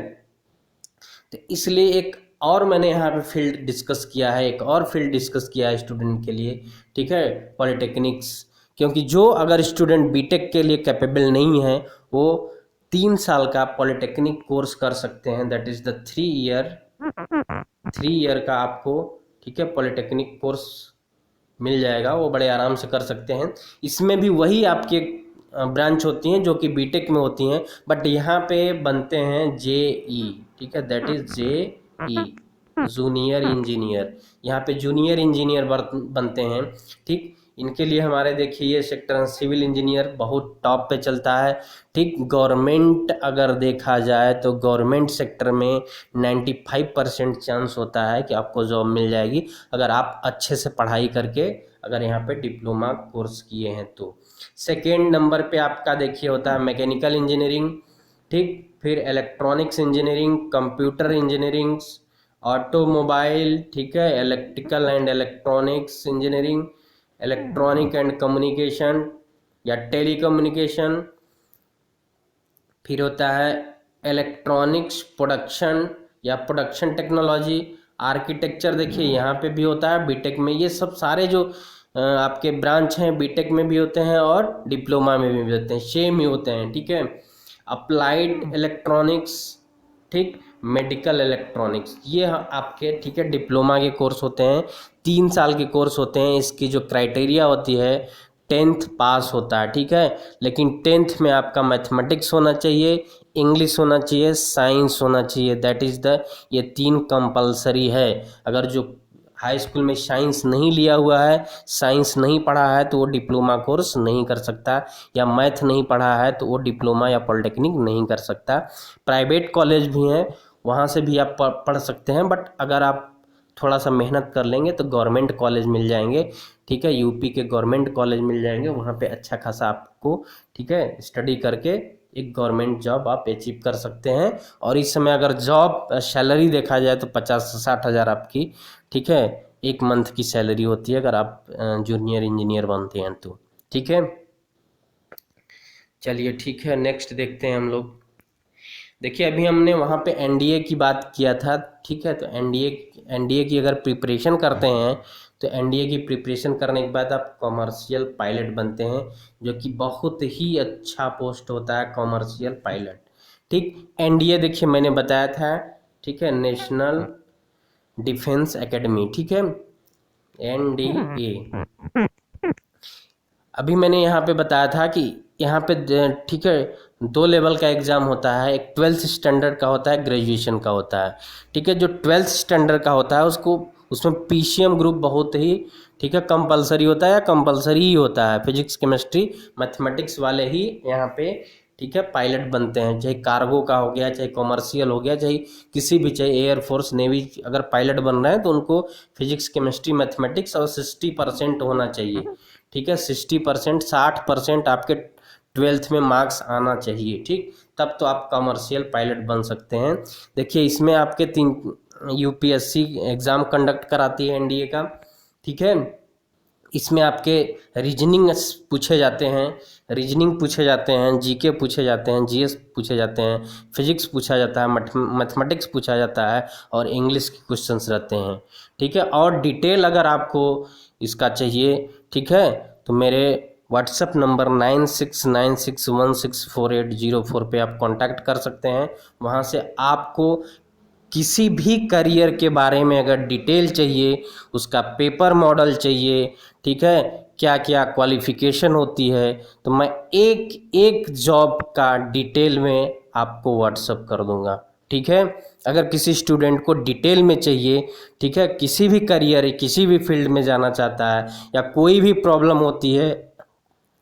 A: तो इसलिए एक और मैंने यहाँ पे फील्ड डिस्कस किया है, एक और फील्ड डिस्कस किया है स्टूडेंट के लिए। ठीक है, पॉलिटेक्निक्स, क्योंकि जो अगर स्टूडेंट बीटेक के लिए कैपेबल नहीं है वो 3 साल का पॉलिटेक्निक कोर्स कर सकते हैं, दैट इज़ द 3 ईयर का आपको ठीक है पॉलिटेक्निक कोर्स मिल जाएगा, वो बड़े आराम से कर सकते हैं। इसमें भी वही आपके ब्रांच होती हैं जो कि बीटेक में होती हैं, बट यहाँ पे बनते हैं जेई। ठीक है, that is JE, junior engineer. यहाँ पे जूनियर इंजीनियर बनते हैं। ठीक, इनके लिए हमारे देखिए ये सेक्टर सिविल इंजीनियर बहुत टॉप पे चलता है। ठीक, गवर्नमेंट अगर देखा जाए तो गवर्नमेंट सेक्टर में 95% चांस होता है कि आपको जॉब मिल जाएगी अगर आप अच्छे से पढ़ाई करके अगर यहाँ पे डिप्लोमा कोर्स किए हैं तो। सेकेंड नंबर पे आपका देखिए होता है मैकेनिकल इंजीनियरिंग। ठीक, फिर electronics engineering, computer engineering, automobile, ठीक है, electrical and electronics engineering, electronic and communication या टेलीकम्युनिकेशन, फिर होता है इलेक्ट्रॉनिक्स प्रोडक्शन या प्रोडक्शन टेक्नोलॉजी, आर्किटेक्चर देखिए यहाँ पे भी होता है बीटेक में। ये सब सारे जो आपके ब्रांच हैं बीटेक में भी होते हैं और डिप्लोमा में भी होते हैं, सेम ही होते हैं। ठीक है, अप्लाइड इलेक्ट्रॉनिक्स, ठीक, मेडिकल इलेक्ट्रॉनिक्स, ये आपके ठीक है डिप्लोमा के कोर्स होते हैं, 3 साल के कोर्स होते हैं। इसकी जो क्राइटेरिया होती है 10th पास होता है। ठीक है, लेकिन 10th में आपका मैथमेटिक्स होना चाहिए, इंग्लिश होना चाहिए, साइंस होना चाहिए, दैट इज़ द ये 3 कंपलसरी है। अगर जो हाई स्कूल में साइंस नहीं लिया हुआ है, साइंस नहीं पढ़ा है तो वो डिप्लोमा कोर्स नहीं कर सकता, या मैथ नहीं पढ़ा है तो वो डिप्लोमा या पॉलिटेक्निक नहीं कर सकता। प्राइवेट कॉलेज भी हैं, वहाँ से भी आप पढ़ सकते हैं, बट अगर आप थोड़ा सा मेहनत कर लेंगे तो गवर्नमेंट कॉलेज मिल जाएंगे। ठीक है, यूपी के गवर्नमेंट कॉलेज मिल जाएंगे, वहाँ पे अच्छा खासा आपको ठीक है स्टडी करके एक गवर्नमेंट जॉब आप अचीव कर सकते हैं। और इस समय अगर जॉब सैलरी देखा जाए तो 50 से 60 हज़ार आपकी ठीक है 1 मंथ की सैलरी होती है अगर आप जूनियर इंजीनियर बनते हैं तो। ठीक है, चलिए ठीक है, नेक्स्ट देखते हैं हम लोग। देखिए अभी हमने वहाँ पे एनडीए की बात किया था। ठीक है, तो एनडीए की अगर प्रिपरेशन करते हैं तो एनडीए की प्रिपरेशन करने के बाद आप कॉमर्शियल पायलट बनते हैं, जो कि बहुत ही अच्छा पोस्ट होता है कॉमर्शियल पायलट। ठीक, एनडीए देखिए मैंने बताया था, ठीक है, नेशनल डिफेंस एकेडमी। ठीक है, एनडीए अभी मैंने यहाँ पे बताया था कि यहाँ पे ठीक है 2 लेवल का एग्ज़ाम होता है, एक 12th स्टैंडर्ड का होता है, ग्रेजुएशन का होता है। ठीक है, जो 12th स्टैंडर्ड का होता है उसमें पीसीएम ग्रुप बहुत ही ठीक है कंपलसरी होता है, या कंपलसरी ही होता है। फिजिक्स केमिस्ट्री मैथमेटिक्स वाले ही यहाँ पे ठीक है पायलट बनते हैं, चाहे कार्गो का हो गया, चाहे कॉमर्शियल हो गया, चाहे किसी भी, चाहे एयरफोर्स नेवी अगर पायलट बन रहे हैं तो उनको फिजिक्स केमिस्ट्री मैथमेटिक्स और 60% होना चाहिए। ठीक है, 60%, 60% आपके 12th में मार्क्स आना चाहिए। ठीक, तब तो आप कमर्शियल पायलट बन सकते हैं। देखिए इसमें आपके यूपीएससी एग्ज़ाम कंडक्ट कराती है एनडीए का, ठीक है। इसमें आपके रीजनिंग पूछे जाते हैं, रीजनिंग पूछे जाते हैं, जीके पूछे जाते हैं, जीएस पूछे जाते हैं, फिजिक्स पूछा जाता है, मैथमेटिक्स पूछा जाता है और इंग्लिश के क्वेश्चंस रहते हैं, ठीक है। और डिटेल अगर आपको इसका चाहिए, ठीक है, तो मेरे व्हाट्सएप नंबर 9696164804 पे आप कांटेक्ट कर सकते हैं। वहाँ से आपको किसी भी करियर के बारे में अगर डिटेल चाहिए, उसका पेपर मॉडल चाहिए, ठीक है, क्या क्या क्वालिफ़िकेशन होती है, तो मैं एक एक जॉब का डिटेल में आपको व्हाट्सअप कर दूंगा, ठीक है। अगर किसी स्टूडेंट को डिटेल में चाहिए, ठीक है, किसी भी करियर किसी भी फील्ड में जाना चाहता है या कोई भी प्रॉब्लम होती है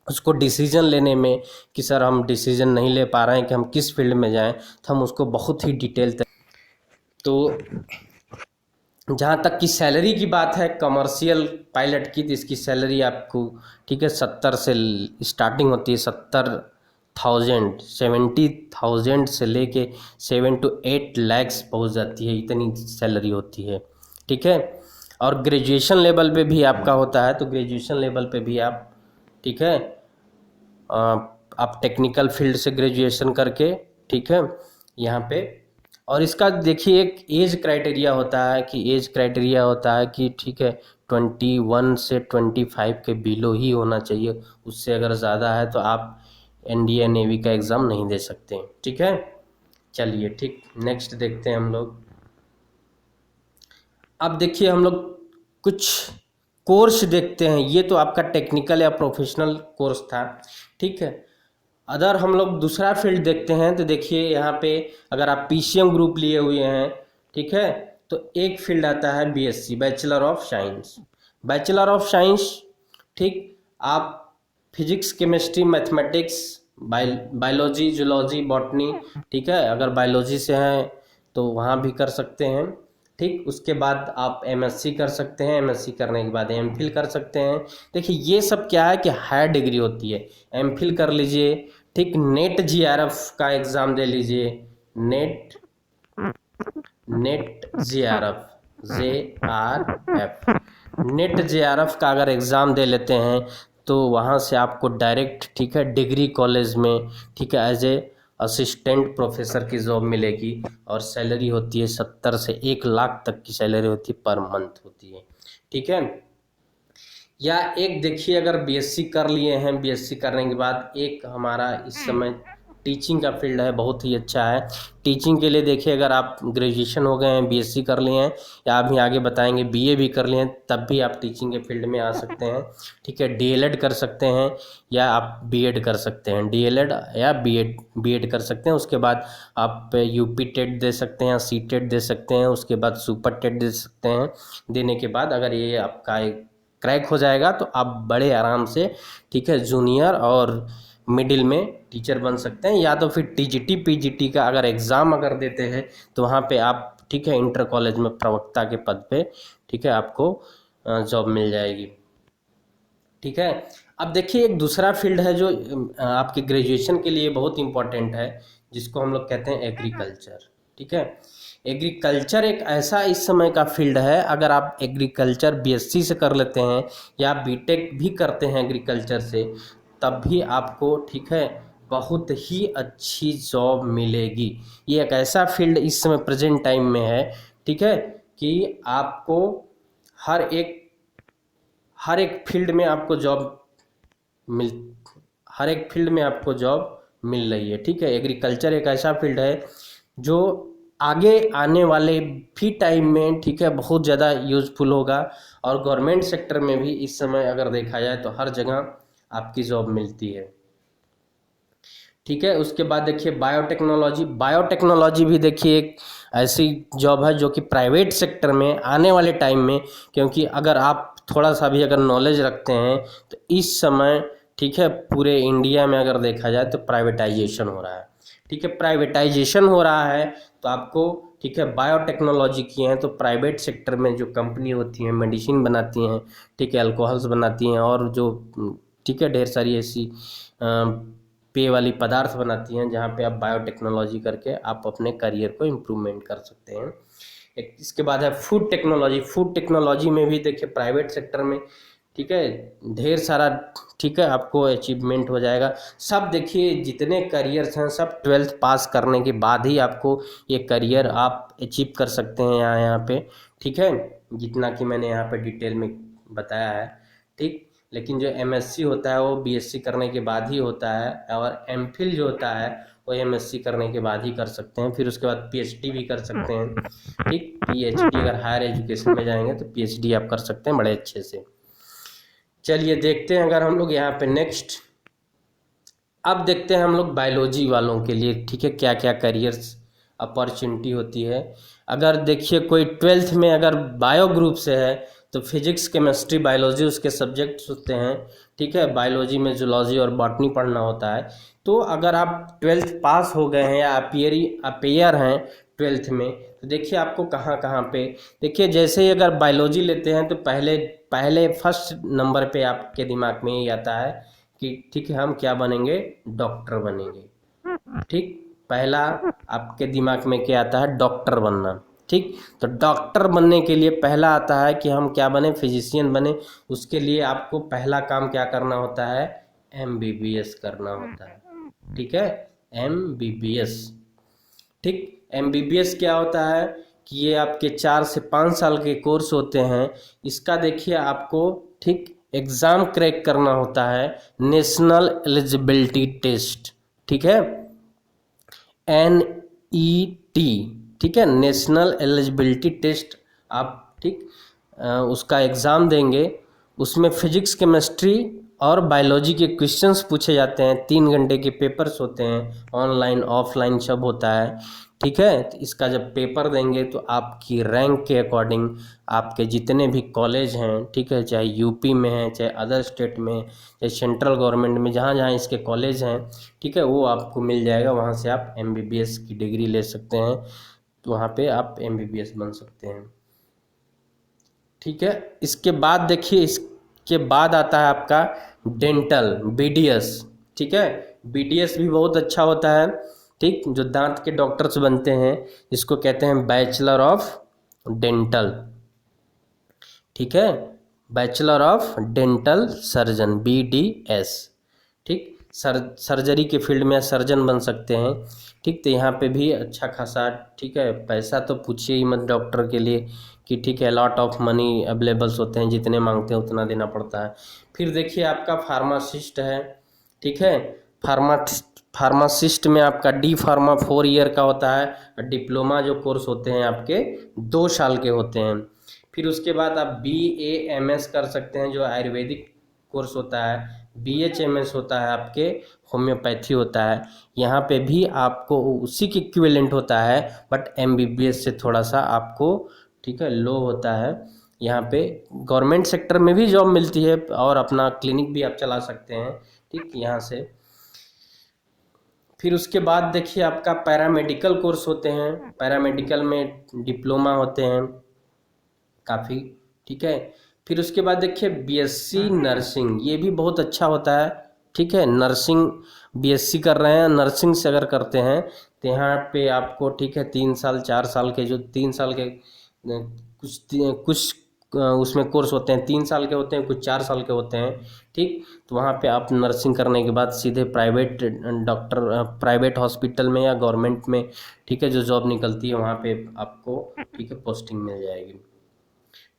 A: उसको डिसीजन लेने में कि सर हम डिसीजन नहीं ले पा रहे हैं कि हम किस फील्ड में जाएं, तो हम उसको बहुत ही डिटेल तो जहाँ तक कि सैलरी की बात है कमर्शियल पायलट की, तो इसकी सैलरी आपको, ठीक है, 70 से स्टार्टिंग होती है, 70,000 से लेके 7 to 8 लैक्स पहुँच जाती है, इतनी सैलरी होती है, ठीक है। और ग्रेजुएशन लेवल पे भी आपका होता है, तो ग्रेजुएशन लेवल पे भी आप, ठीक है, आप टेक्निकल फील्ड से ग्रेजुएशन करके, ठीक है, यहाँ पे। और इसका देखिए एक एज क्राइटेरिया होता है कि ठीक है 21 से 25 के बिलो ही होना चाहिए, उससे अगर ज़्यादा है तो आप इंडियन नेवी का एग्ज़ाम नहीं दे सकते, ठीक है। चलिए ठीक, नेक्स्ट देखते हैं हम लोग। अब देखिए हम लोग कुछ कोर्स देखते हैं, ये तो आपका टेक्निकल या प्रोफेशनल कोर्स था, ठीक है। अदर हम लोग दूसरा फील्ड देखते हैं, तो देखिए यहाँ पे अगर आप पीसीएम ग्रुप लिए हुए हैं, ठीक है, तो एक फील्ड आता है BSc, bachelor of science. Bachelor of science, ठीक, आप physics, chemistry, mathematics, biology, zoology, botany, ठीक है, अगर बायोलॉजी से हैं तो वहाँ भी कर सकते हैं, ठीक। उसके बाद आप एमएससी कर सकते हैं, एमएससी करने के बाद एमफिल कर सकते हैं। देखिए ये सब क्या है कि हायर डिग्री होती है, एमफिल कर लीजिए, ठीक। नेट जीआरएफ का एग्ज़ाम दे लीजिए, net GRF, JRF, net GRF का अगर एग्ज़ाम दे लेते हैं तो वहाँ से आपको डायरेक्ट, ठीक है, डिग्री कॉलेज में, ठीक है, एज ए असिस्टेंट प्रोफेसर की जॉब मिलेगी और सैलरी होती है 70 से 1 लाख तक की सैलरी होती है, पर मंथ होती है, ठीक है। या एक देखिए अगर बीएससी कर लिए हैं, बीएससी करने के बाद एक हमारा इस समय टीचिंग का फील्ड है, बहुत ही अच्छा है। टीचिंग के लिए देखिए अगर आप ग्रेजुएशन हो गए हैं, बीएससी कर लिए हैं या अभी आगे बताएंगे बीए भी कर लिए हैं, तब भी आप टीचिंग के फील्ड में आ सकते हैं, ठीक है। डीएलएड कर सकते हैं या आप बीएड कर सकते हैं, डीएलएड या बीएड कर सकते हैं। उसके बाद आप यूपी टेट दे सकते हैं, सी टेट दे सकते हैं, उसके बाद सुपर टेट दे सकते हैं। देने के बाद अगर ये आपका क्रैक हो जाएगा तो आप बड़े आराम से, ठीक है, जूनियर और मिडिल में टीचर बन सकते हैं। या तो फिर टीजीटी पीजीटी का अगर एग्ज़ाम अगर देते हैं तो वहाँ पे आप, ठीक है, इंटर कॉलेज में प्रवक्ता के पद पे, ठीक है, आपको जॉब मिल जाएगी, ठीक है। अब देखिए एक दूसरा फील्ड है जो आपके ग्रेजुएशन के लिए बहुत इंपॉर्टेंट है, जिसको हम लोग कहते हैं एग्रीकल्चर, ठीक है। एग्रीकल्चर एक ऐसा इस समय का फील्ड है, अगर आप एग्रीकल्चर बीएससी से कर लेते हैं या बीटेक भी करते हैं एग्रीकल्चर से, तब भी आपको, ठीक है, बहुत ही अच्छी जॉब मिलेगी। ये एक ऐसा फील्ड इस समय प्रेजेंट टाइम में है, ठीक है, कि आपको हर एक फील्ड में आपको जॉब मिल हर एक फील्ड में आपको जॉब मिल रही है, ठीक है। एग्रीकल्चर एक ऐसा फील्ड है जो आगे आने वाले भी टाइम में, ठीक है, बहुत ज़्यादा यूज़फुल होगा। और गवर्नमेंट सेक्टर में भी इस समय अगर देखा जाए तो हर जगह आपकी जॉब मिलती है, ठीक है। उसके बाद देखिए बायोटेक्नोलॉजी भी देखिए एक ऐसी जॉब है जो कि प्राइवेट सेक्टर में आने वाले टाइम में, क्योंकि अगर आप थोड़ा सा भी अगर नॉलेज रखते हैं तो इस समय, ठीक है, पूरे इंडिया में अगर देखा जाए तो प्राइवेटाइजेशन हो रहा है, ठीक है, प्राइवेटाइजेशन हो रहा है। तो आपको, ठीक है, बायोटेक्नोलॉजी की हैं तो प्राइवेट सेक्टर में जो कंपनी होती हैं मेडिसिन बनाती हैं, ठीक है, अल्कोहल्स बनाती हैं और जो, ठीक है, ढेर सारी ऐसी पेय वाली पदार्थ बनाती हैं, जहाँ पे आप बायोटेक्नोलॉजी करके आप अपने करियर को इम्प्रूवमेंट कर सकते हैं। एक इसके बाद है फूड टेक्नोलॉजी। फूड टेक्नोलॉजी में भी देखिए प्राइवेट सेक्टर में, ठीक है, ढेर सारा, ठीक है, आपको अचीवमेंट हो जाएगा। सब देखिए जितने करियर्स हैं सब 12th पास करने के बाद ही आपको ये करियर आप अचीव कर सकते हैं यहाँ पे, ठीक है, जितना कि मैंने यहाँ पे डिटेल में बताया है, ठीक। लेकिन जो एमएससी होता है वो बीएससी करने के बाद ही होता है, और एमफिल जो होता है वो एमएससी करने के बाद ही कर सकते हैं। फिर उसके बाद पीएचडी भी कर सकते हैं, ठीक। पीएचडी अगर हायर एजुकेशन में जाएंगे तो पीएचडी आप कर सकते हैं बड़े अच्छे से। चलिए देखते हैं अगर हम लोग यहाँ पे नेक्स्ट, अब देखते हैं हम लोग बायोलॉजी वालों के लिए, ठीक है, क्या क्या करियर्स अपॉर्चुनिटी होती है। अगर देखिए कोई 12th में अगर बायो ग्रुप से है तो फिजिक्स केमिस्ट्री बायोलॉजी उसके सब्जेक्ट्स होते हैं, ठीक है। बायोलॉजी में जूलॉजी और बॉटनी पढ़ना होता है। तो अगर आप 12th पास हो गए हैं या अपेयर हैं 12th में, तो देखिए आपको कहाँ कहाँ पे, देखिए जैसे ही अगर बायोलॉजी लेते हैं तो पहले पहले फर्स्ट नंबर पे आपके दिमाग में ये आता है कि ठीक है हम क्या बनेंगे, डॉक्टर बनेंगे, ठीक। पहला आपके दिमाग में क्या आता है, डॉक्टर बनना, ठीक। तो डॉक्टर बनने के लिए पहला आता है कि हम क्या बने, फिजिशियन बने। उसके लिए आपको पहला काम क्या करना होता है, एमबीबीएस करना होता है, ठीक है, एमबीबीएस, ठीक। एमबीबीएस क्या होता है कि ये आपके 4 से 5 साल के कोर्स होते हैं। इसका देखिए आपको, ठीक, एग्ज़ाम क्रैक करना होता है, नेशनल एलिजिबिलिटी टेस्ट, ठीक है, NET, ठीक है, नेशनल एलिजिबिलिटी टेस्ट आप, ठीक, उसका एग्ज़ाम देंगे। उसमें फिजिक्स केमिस्ट्री और बायोलॉजी के क्वेश्चंस पूछे जाते हैं। 3 घंटे के पेपर्स होते हैं, ऑनलाइन ऑफलाइन सब होता है, ठीक है। तो इसका जब पेपर देंगे तो आपकी रैंक के अकॉर्डिंग आपके जितने भी कॉलेज हैं, ठीक है, चाहे यूपी में है, चाहे अदर स्टेट में, चाहे सेंट्रल गवर्नमेंट में, जहाँ जहाँ इसके कॉलेज हैं, ठीक है, वो आपको मिल जाएगा। वहाँ से आप एमबीबीएस की डिग्री ले सकते हैं, तो वहाँ पे आप एमबीबीएस बन सकते हैं, ठीक है। इसके बाद देखिए, इसके बाद आता है आपका डेंटल, बीडीएस, ठीक है। बीडीएस भी बहुत अच्छा होता है, ठीक, जो दांत के डॉक्टर्स बनते हैं, इसको कहते हैं बैचलर ऑफ डेंटल, ठीक है, bachelor of dental surgeon, BDS, ठीक। सर्जरी के फील्ड में सर्जन बन सकते हैं, ठीक। तो यहाँ पे भी अच्छा खासा, ठीक है, पैसा तो पूछिए ही मत डॉक्टर के लिए कि, ठीक है, लॉट ऑफ मनी अवेलेबल्स होते हैं, जितने मांगते हैं उतना देना पड़ता है। फिर देखिए आपका फार्मासिस्ट है, ठीक है। फार्मासिस्ट में आपका डी फार्मा 4 ईयर का होता है, और डिप्लोमा जो कोर्स होते हैं आपके 2 साल के होते हैं। फिर उसके बाद आप BAMS कर सकते हैं, जो आयुर्वेदिक कोर्स होता है। BHMS होता है आपके होम्योपैथी होता है। यहाँ पे भी आपको उसी के इक्विवेलेंट होता है, बट MBBS से थोड़ा सा आपको, ठीक है, लो होता है। यहाँ पे गवर्नमेंट सेक्टर में भी जॉब मिलती है और अपना क्लिनिक भी आप चला सकते हैं, ठीक, यहाँ से। फिर उसके बाद देखिए आपका पैरामेडिकल कोर्स होते हैं। पैरामेडिकल में डिप्लोमा होते हैं काफ़ी, ठीक है। फिर उसके बाद देखिए BSc नर्सिंग, ये भी बहुत अच्छा होता है, ठीक है। नर्सिंग BSc कर रहे हैं, नर्सिंग से अगर करते हैं तो यहाँ पे आपको, ठीक है, 3 साल 4 साल के, जो 3 साल के कुछ उसमें कोर्स होते हैं 3 साल के होते हैं, कुछ 4 साल के होते हैं, ठीक। तो वहाँ पे आप नर्सिंग करने के बाद सीधे प्राइवेट डॉक्टर, प्राइवेट हॉस्पिटल में या गवर्नमेंट में, ठीक है, जो जॉब निकलती है वहाँ पे आपको, ठीक है, पोस्टिंग मिल जाएगी,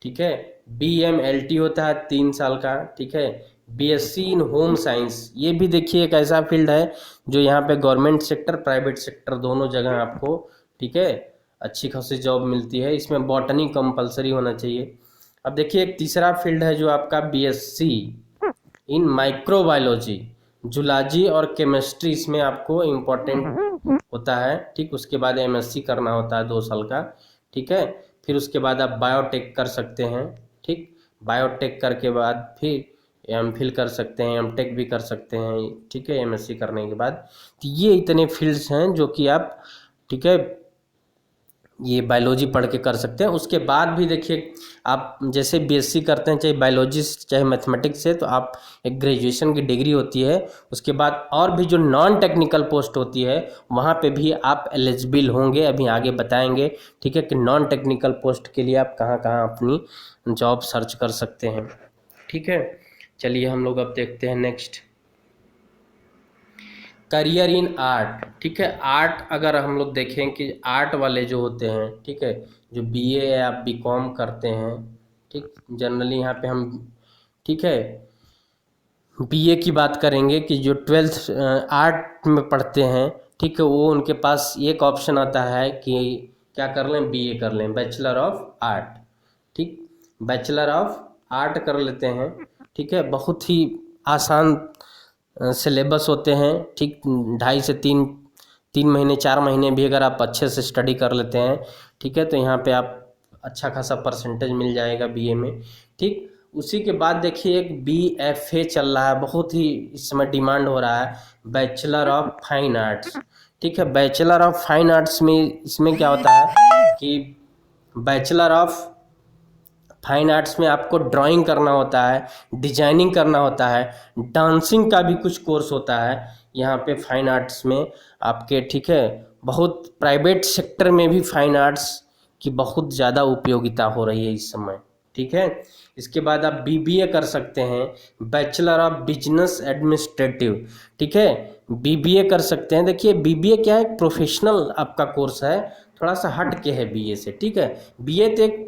A: ठीक है। BMLT होता है 3 साल का, ठीक है। BSc इन होम साइंस, ये भी देखिए एक ऐसा फील्ड है जो यहाँ पे गवर्नमेंट सेक्टर प्राइवेट सेक्टर दोनों जगह आपको, ठीक है, अच्छी खासी जॉब मिलती है। इसमें बॉटनी कंपलसरी होना चाहिए। अब देखिए एक तीसरा फील्ड है जो आपका BSc इन माइक्रोबायोलॉजी, जूलॉजी और केमिस्ट्री, इसमें आपको इम्पोर्टेंट होता है, ठीक। उसके बाद MSc करना होता है 2 साल का, ठीक है। फिर उसके बाद आप बायोटेक कर सकते हैं, ठीक। बायोटेक करके बाद फिर MPhil कर सकते हैं, MTech भी कर सकते हैं, ठीक है, MSc करने के बाद। तो ये इतने फील्ड्स हैं जो कि आप, ठीक है, ये बायोलॉजी पढ़ के कर सकते हैं। उसके बाद भी देखिए आप जैसे बीएससी करते हैं, चाहे बायोलॉजी चाहे मैथमेटिक्स से, तो आप एक ग्रेजुएशन की डिग्री होती है। उसके बाद और भी जो नॉन टेक्निकल पोस्ट होती है वहाँ पे भी आप एलिजिबल होंगे, अभी आगे बताएंगे, ठीक है, कि नॉन टेक्निकल पोस्ट के लिए आप कहाँ कहाँ अपनी जॉब सर्च कर सकते हैं, ठीक है। चलिए हम लोग अब देखते हैं नेक्स्ट, करियर इन आर्ट, ठीक है। आर्ट अगर हम लोग देखें कि आर्ट वाले जो होते हैं, ठीक है, जो बीए या बीकॉम करते हैं, ठीक, जनरली यहाँ पे हम, ठीक है, बीए की बात करेंगे कि जो 12th आर्ट में पढ़ते हैं, ठीक है, वो उनके पास एक ऑप्शन आता है कि क्या कर लें, बीए कर लें, बैचलर ऑफ आर्ट, ठीक, बैचलर ऑफ आर्ट कर लेते हैं, ठीक है। बहुत ही आसान सिलेबस होते हैं, ठीक, 2.5 से 3 महीने 4 महीने भी अगर आप अच्छे से स्टडी कर लेते हैं, ठीक है, तो यहाँ पे आप अच्छा खासा परसेंटेज मिल जाएगा बीए में, ठीक। उसी के बाद देखिए एक बीएफए चल रहा है, बहुत ही इस समय डिमांड हो रहा है, बैचलर ऑफ फाइन आर्ट्स, ठीक है। बैचलर ऑफ फाइन आर्ट्स में इसमें क्या होता है कि बैचलर ऑफ फाइन आर्ट्स में आपको ड्राइंग करना होता है, डिजाइनिंग करना होता है, डांसिंग का भी कुछ कोर्स होता है यहाँ पे फाइन आर्ट्स में आपके, ठीक है। बहुत प्राइवेट सेक्टर में भी फाइन आर्ट्स की बहुत ज़्यादा उपयोगिता हो रही है इस समय, ठीक है। इसके बाद आप बीबीए कर सकते हैं, बैचलर ऑफ बिजनेस एडमिनिस्ट्रेटिव, ठीक है, बीबीए कर सकते हैं। देखिए बीबीए क्या है, प्रोफेशनल आपका कोर्स है, थोड़ा सा हट के है बीए से, ठीक है। बीए तो एक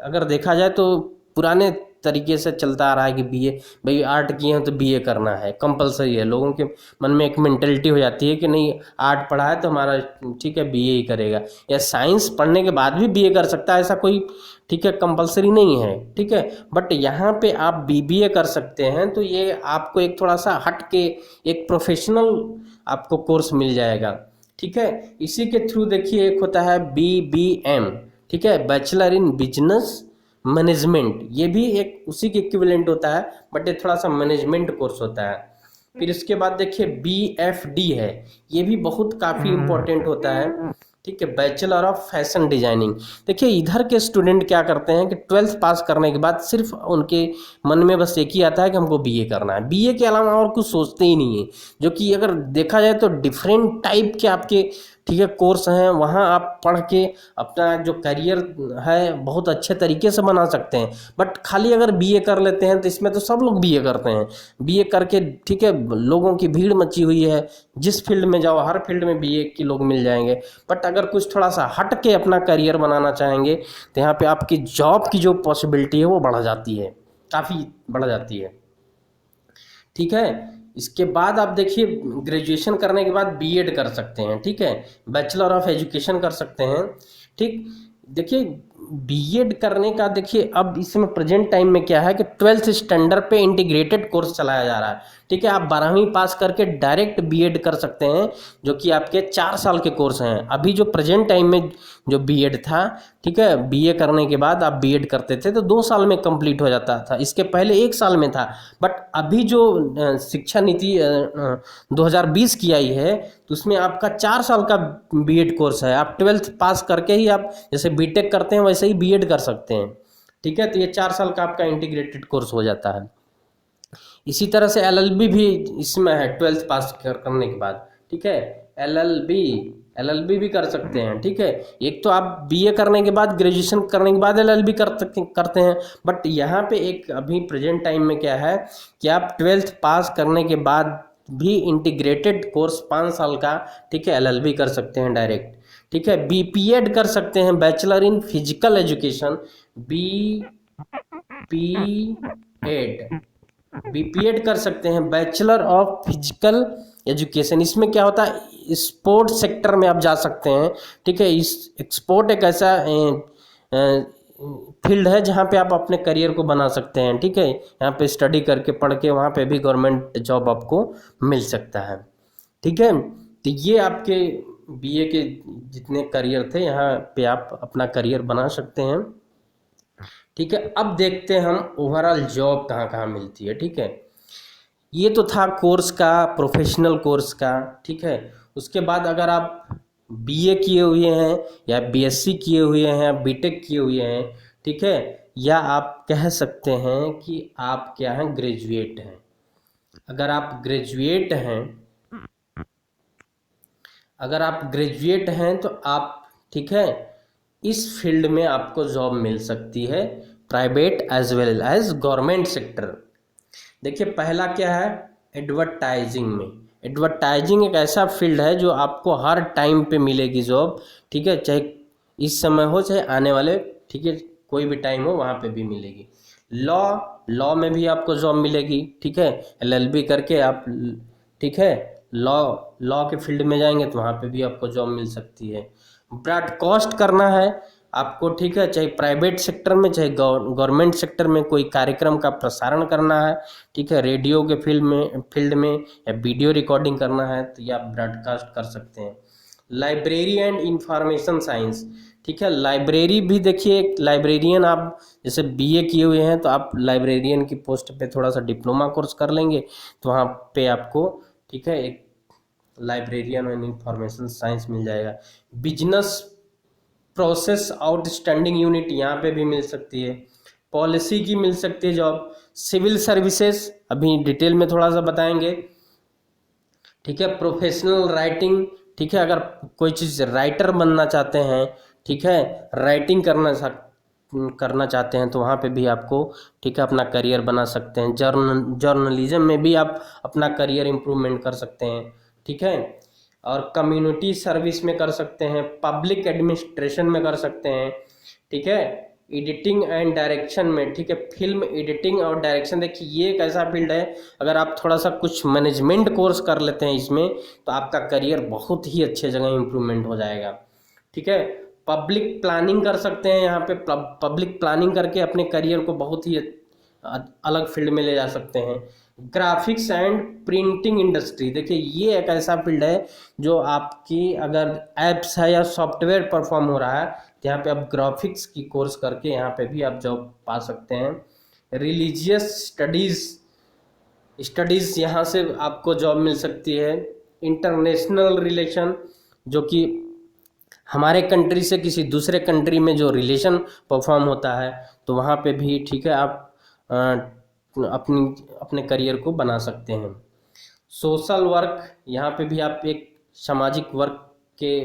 A: अगर देखा जाए तो पुराने तरीके से चलता आ रहा है कि बीए, भाई आर्ट किए हैं तो बीए करना है, कंपलसरी है। लोगों के मन में एक मेंटेलिटी हो जाती है कि नहीं आर्ट पढ़ा है तो हमारा, ठीक है, बीए ही करेगा, या साइंस पढ़ने के बाद भी बीए कर सकता है, ऐसा कोई, ठीक है, कंपलसरी नहीं है, ठीक है। बट यहाँ पे आप बीबीए कर सकते हैं तो ये आपको एक थोड़ा सा हट के एक प्रोफेशनल आपको कोर्स मिल जाएगा, ठीक है। इसी के थ्रू देखिए एक होता है बीबीएम, ठीक है, बैचलर इन बिजनेस मैनेजमेंट, ये भी एक उसी के इक्विवेलेंट होता है, बट ये थोड़ा सा मैनेजमेंट कोर्स होता है। फिर इसके बाद देखिए बीएफडी है, ये भी बहुत काफ़ी इम्पोर्टेंट होता है, ठीक है, बैचलर ऑफ फैशन डिजाइनिंग। देखिए इधर के स्टूडेंट क्या करते हैं कि 12th पास करने के बाद सिर्फ उनके मन में बस एक ही आता है कि हमको बीए करना है, बीए के अलावा और कुछ सोचते ही नहीं है। जो कि अगर देखा जाए तो डिफरेंट टाइप के आपके, ठीक है, कोर्स हैं, वहाँ आप पढ़ के अपना जो करियर है बहुत अच्छे तरीके से बना सकते हैं। बट खाली अगर बीए कर लेते हैं तो इसमें तो सब लोग बीए करते हैं, बीए करके, ठीक है, लोगों की भीड़ मची हुई है, जिस फील्ड में जाओ हर फील्ड में बीए के लोग मिल जाएंगे। बट अगर कुछ थोड़ा सा हट के अपना करियर बनाना चाहेंगे तो यहाँ पे आपकी जॉब की जो पॉसिबिलिटी है वो बढ़ जाती है, काफ़ी बढ़ जाती है, ठीक है। इसके बाद आप देखिए ग्रेजुएशन करने के बाद बीएड कर सकते हैं, ठीक है, बैचलर ऑफ एजुकेशन कर सकते हैं, ठीक। देखिए बीएड करने का, देखिए अब इसमें प्रेजेंट टाइम में क्या है कि 12th स्टैंडर्ड पे इंटीग्रेटेड कोर्स चलाया जा रहा है, ठीक है। आप 12वीं पास करके डायरेक्ट बीएड कर सकते हैं, जो कि आपके 4 साल के कोर्स हैं। अभी जो प्रेजेंट टाइम में जो बीएड था, ठीक है, बीए करने के बाद आप बीएड करते थे तो 2 साल में कंप्लीट हो जाता था, इसके पहले 1 साल में था। बट अभी जो शिक्षा नीति 2020 की आई है तो उसमें आपका 4 साल का बीएड कोर्स है। आप 12th पास करके ही आप जैसे बीटेक करते हैं वैसे ही बीएड कर सकते हैं, ठीक है। तो ये 4 साल का आपका इंटीग्रेटेड कोर्स हो जाता है। इसी तरह से एलएलबी भी इसमें है 12th पास करने के बाद, ठीक है, एलएलबी भी कर सकते हैं, ठीक है। एक तो आप बीए करने के बाद, ग्रेजुएशन करने के बाद एलएलबी करते हैं, बट यहाँ पे एक अभी प्रेजेंट टाइम में क्या है कि आप 12th पास करने के बाद भी इंटीग्रेटेड कोर्स 5 साल का, ठीक है, एलएलबी कर सकते हैं डायरेक्ट, ठीक है। बीपीएड कर सकते हैं, bachelor in physical education, BPEd कर सकते हैं, बैचलर ऑफ फिजिकल एजुकेशन। इसमें क्या होता है, स्पोर्ट्स सेक्टर में आप जा सकते हैं, ठीक है। इस स्पोर्ट एक ऐसा फील्ड है जहाँ पे आप अपने करियर को बना सकते हैं, ठीक है। यहाँ पे स्टडी करके पढ़ के वहाँ पे भी गवर्नमेंट जॉब आपको मिल सकता है, ठीक है। तो ये आपके बीए के जितने करियर थे यहाँ पे आप अपना करियर बना सकते हैं, ठीक है। अब देखते हैं हम ओवरऑल जॉब कहाँ कहाँ मिलती है, ठीक है। ये तो था कोर्स का, प्रोफेशनल कोर्स का, ठीक है। उसके बाद अगर आप बीए किए हुए हैं या बीएससी किए हुए हैं या बीटेक किए हुए हैं, ठीक है, या आप कह सकते हैं कि आप क्या हैं, ग्रेजुएट हैं। अगर आप ग्रेजुएट हैं, अगर आप ग्रेजुएट हैं तो आप, ठीक है, इस फील्ड में आपको जॉब मिल सकती है, private as well as government sector. देखिए पहला क्या है, एडवर्टाइजिंग में। एडवर्टाइजिंग एक ऐसा फील्ड है जो आपको हर टाइम पे मिलेगी जॉब, ठीक है, चाहे इस समय हो चाहे आने वाले, ठीक है, कोई भी टाइम हो वहाँ पे भी मिलेगी। लॉ, लॉ में भी आपको जॉब मिलेगी, ठीक है, एलएलबी करके आप, ठीक है, लॉ लॉ के फील्ड में जाएंगे तो वहाँ पे भी आपको जॉब मिल सकती है। ब्रॉडकास्ट करना है आपको, ठीक है, चाहे प्राइवेट सेक्टर में चाहे गवर्नमेंट सेक्टर में कोई कार्यक्रम का प्रसारण करना है, ठीक है, रेडियो के फील्ड में या वीडियो रिकॉर्डिंग करना है तो ये आप ब्रॉडकास्ट कर सकते हैं। लाइब्रेरी एंड इंफॉर्मेशन साइंस, ठीक है, लाइब्रेरी भी देखिए, एक लाइब्रेरियन आप जैसे बीए किए हुए हैं तो आप लाइब्रेरियन की पोस्ट पे थोड़ा सा डिप्लोमा कोर्स कर लेंगे तो वहाँ पे आपको, ठीक है, एक लाइब्रेरियन एंड इंफॉर्मेशन साइंस मिल जाएगा। बिजनेस प्रोसेस आउटस्टैंडिंग यूनिट यहाँ पे भी मिल सकती है। पॉलिसी की मिल सकती है जॉब। सिविल सर्विसेज अभी डिटेल में थोड़ा सा बताएंगे, ठीक है। प्रोफेशनल राइटिंग, ठीक है, अगर कोई चीज़ राइटर बनना चाहते हैं, ठीक है, राइटिंग करना चाहते हैं तो वहाँ पे भी आपको, ठीक है, अपना करियर बना सकते हैं। जर्नलिज्म में भी आप अपना करियर इम्प्रूवमेंट कर सकते हैं, ठीक है, और कम्युनिटी सर्विस में कर सकते हैं, पब्लिक एडमिनिस्ट्रेशन में कर सकते हैं, ठीक है, एडिटिंग एंड डायरेक्शन में, ठीक है, फिल्म एडिटिंग और डायरेक्शन। देखिए ये एक ऐसा फील्ड है, अगर आप थोड़ा सा कुछ मैनेजमेंट कोर्स कर लेते हैं इसमें तो आपका करियर बहुत ही अच्छे जगह इम्प्रूवमेंट हो जाएगा, ठीक है। पब्लिक प्लानिंग कर सकते हैं, यहाँ पे पब्लिक प्लानिंग करके अपने करियर को बहुत ही अलग फील्ड में ले जा सकते हैं। ग्राफिक्स एंड प्रिंटिंग इंडस्ट्री, देखिए ये एक ऐसा फील्ड है जो आपकी अगर एप्स है या सॉफ्टवेयर परफॉर्म हो रहा है तो यहाँ पे आप ग्राफिक्स की कोर्स करके यहाँ पे भी आप जॉब पा सकते हैं। रिलीजियस स्टडीज़ यहाँ से आपको जॉब मिल सकती है। इंटरनेशनल रिलेशन, जो कि हमारे कंट्री से किसी दूसरे कंट्री में जो रिलेशन परफॉर्म होता है तो वहाँ पे भी, ठीक है, आप अपनी अपने करियर को बना सकते हैं। सोशल वर्क, यहाँ पे भी आप एक सामाजिक वर्क के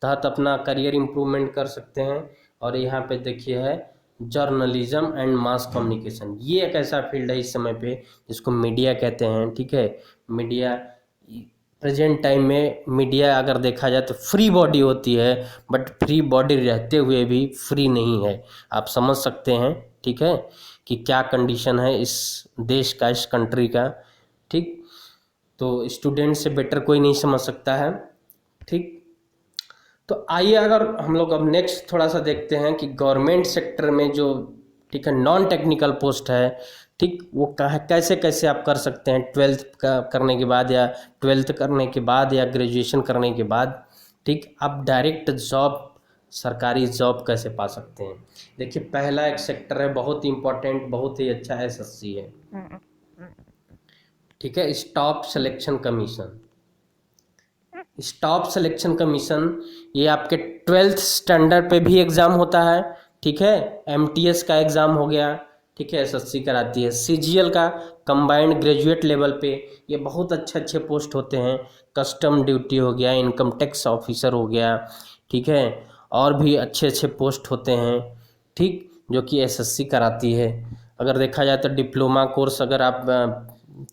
A: तहत अपना करियर इम्प्रूवमेंट कर सकते हैं। और यहाँ पे देखिए है जर्नलिज्म एंड मास कम्युनिकेशन, ये एक ऐसा फील्ड है इस समय पे जिसको मीडिया कहते हैं, ठीक है। मीडिया, प्रेजेंट टाइम में मीडिया अगर देखा जाए तो फ्री बॉडी होती है, बट फ्री बॉडी रहते हुए भी फ्री नहीं है। आप समझ सकते हैं, ठीक है, कि क्या कंडीशन है इस देश का, इस कंट्री का, ठीक। तो स्टूडेंट से बेटर कोई नहीं समझ सकता है, ठीक। तो आइए अगर हम लोग अब नेक्स्ट थोड़ा सा देखते हैं कि गवर्नमेंट सेक्टर में जो, ठीक है, नॉन टेक्निकल पोस्ट है, ठीक, वो कैसे कैसे आप कर सकते हैं ट्वेल्थ का करने के बाद या ट्वेल्थ करने के बाद या ग्रेजुएशन करने के बाद, ठीक, आप डायरेक्ट जॉब, सरकारी जॉब कैसे पा सकते हैं। देखिए पहला एक सेक्टर है बहुत ही इम्पोर्टेंट, बहुत ही अच्छा, एसएससी है, ठीक है, staff selection commission. Staff selection commission ये आपके ट्वेल्थ स्टैंडर्ड पे भी एग्ज़ाम होता है, ठीक है। एमटीएस का एग्ज़ाम हो गया, ठीक है, एसएससी कराती है। सीजीएल का कंबाइंड ग्रेजुएट लेवल पे ये बहुत अच्छे अच्छे पोस्ट होते हैं। कस्टम ड्यूटी हो गया, इनकम टैक्स ऑफिसर हो गया, ठीक है, और भी अच्छे अच्छे पोस्ट होते हैं, ठीक, जो कि एसएससी कराती है। अगर देखा जाए तो डिप्लोमा कोर्स अगर आप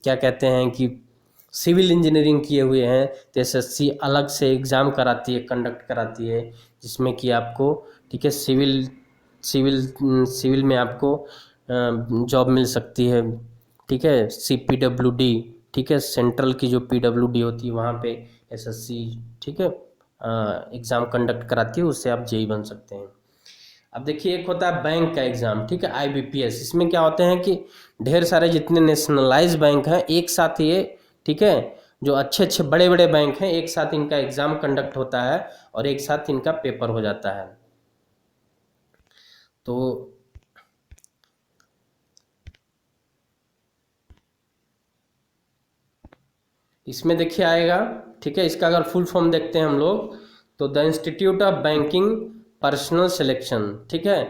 A: क्या कहते हैं कि सिविल इंजीनियरिंग किए हुए हैं तो एसएससी अलग से एग्ज़ाम कराती है, कंडक्ट कराती है, जिसमें कि आपको, ठीक है, सिविल सिविल में आपको जॉब मिल सकती है, ठीक है। सीपीडब्ल्यूडी, ठीक है, सेंट्रल की जो पीडब्ल्यूडी होती है वहाँ पे एसएससी, ठीक है, एग्ज़ाम कंडक्ट कराती है, उससे आप जेई बन सकते हैं। अब देखिए एक होता है बैंक का एग्ज़ाम, ठीक है, आईबीपीएस। इसमें क्या होते हैं कि ढेर सारे जितने नेशनलाइज बैंक हैं एक साथ ये, ठीक है, जो अच्छे अच्छे बड़े बड़े बैंक हैं एक साथ इनका एग्ज़ाम कंडक्ट होता है और एक साथ इनका पेपर हो जाता है। तो इसमें देखिए आएगा, ठीक है, इसका अगर फुल फॉर्म देखते हैं हम लोग तो the institute of banking personal selection, ठीक है।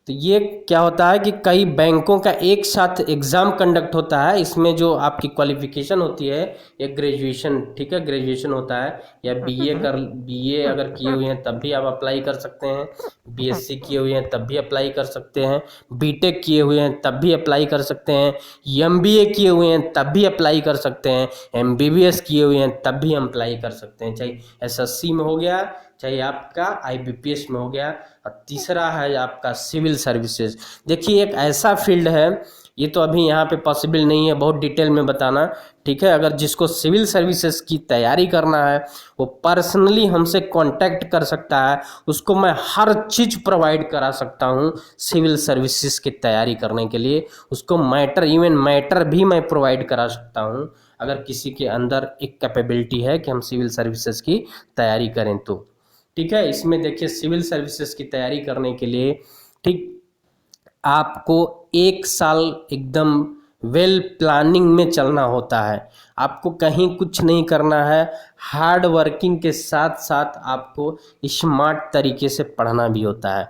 A: तो ये क्या होता है कि कई बैंकों का एक साथ एग्ज़ाम कंडक्ट होता है। इसमें जो आपकी क्वालिफिकेशन होती है, एक ग्रेजुएशन, ठीक है, ग्रेजुएशन होता है, या बीए अगर किए हुए हैं तब भी आप अप्लाई कर सकते हैं, बीएससी किए हुए हैं तब भी अप्लाई कर सकते हैं, बीटेक किए हुए हैं तब भी अप्लाई कर सकते हैं, एमबीए किए हुए हैं तब भी अप्लाई कर सकते हैं, एमबीबीएस किए हुए हैं तब भी हम अप्लाई कर सकते हैं, चाहे एसएससी में हो गया, चाहे आपका आईबीपीएस में हो गया। और तीसरा है आपका सिविल सर्विसेज। देखिए एक ऐसा फील्ड है, ये तो अभी यहाँ पे पॉसिबल नहीं है बहुत डिटेल में बताना, ठीक है। अगर जिसको सिविल सर्विसेज की तैयारी करना है वो पर्सनली हमसे कांटेक्ट कर सकता है, उसको मैं हर चीज़ प्रोवाइड करा सकता हूँ सिविल सर्विसेज की तैयारी करने के लिए। उसको मैटर भी मैं प्रोवाइड करा सकता हूँ, अगर किसी के अंदर एक कैपेबिलिटी है कि हम सिविल सर्विसेज की तैयारी करें तो, ठीक है। इसमें देखिए सिविल सर्विसेज की तैयारी करने के लिए, ठीक, आपको 1 साल एकदम वेल प्लानिंग में चलना होता है। आपको कहीं कुछ नहीं करना है, हार्ड वर्किंग के साथ साथ आपको स्मार्ट तरीके से पढ़ना भी होता है,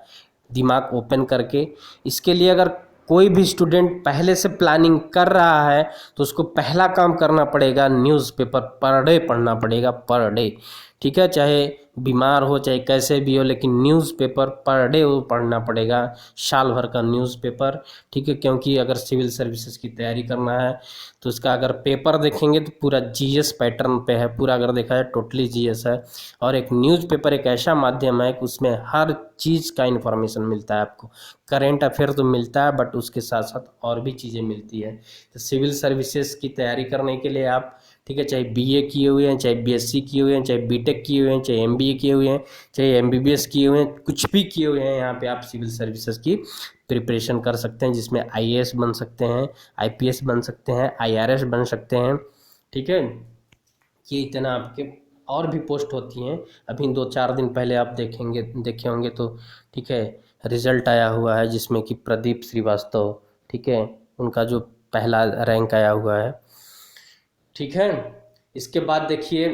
A: दिमाग ओपन करके। इसके लिए अगर कोई भी स्टूडेंट पहले से प्लानिंग कर रहा है तो उसको पहला काम करना पड़ेगा, न्यूज़पेपर पर डे पढ़ना पड़ेगा, पर डे, ठीक है। चाहे बीमार हो चाहे कैसे भी हो, लेकिन न्यूज़पेपर पर डे वो पढ़ना पड़ेगा, साल भर का न्यूज़पेपर, ठीक है। क्योंकि अगर सिविल सर्विसेज की तैयारी करना है तो उसका अगर पेपर देखेंगे तो पूरा जीएस पैटर्न पे है, पूरा अगर देखा जाए टोटली जीएस है। और एक न्यूज़पेपर एक ऐसा माध्यम है कि उसमें हर चीज़ का इन्फॉर्मेशन मिलता है आपको। करेंट अफेयर तो मिलता है बट उसके साथ साथ और भी चीज़ें मिलती है। तो सिविल सर्विसेज की तैयारी करने के लिए आप, ठीक है, चाहे बीए किए हुए हैं, चाहे बीएससी किए हुए हैं, चाहे बीटेक किए हुए हैं, चाहे एमबीए किए हुए हैं, चाहे एमबीबीएस किए हुए हैं, कुछ भी किए हुए हैं, यहाँ पे आप सिविल सर्विसेज की प्रिपरेशन कर सकते हैं, जिसमें आईएएस बन सकते हैं, आईपीएस बन सकते हैं, आईआरएस बन सकते हैं, ठीक है। ये इतना आपके और भी पोस्ट होती हैं। अभी 2-4 दिन पहले आप देखे होंगे तो, ठीक है, रिजल्ट आया हुआ है जिसमें कि प्रदीप श्रीवास्तव, ठीक है, उनका जो पहला रैंक आया हुआ है, ठीक है। इसके बाद देखिए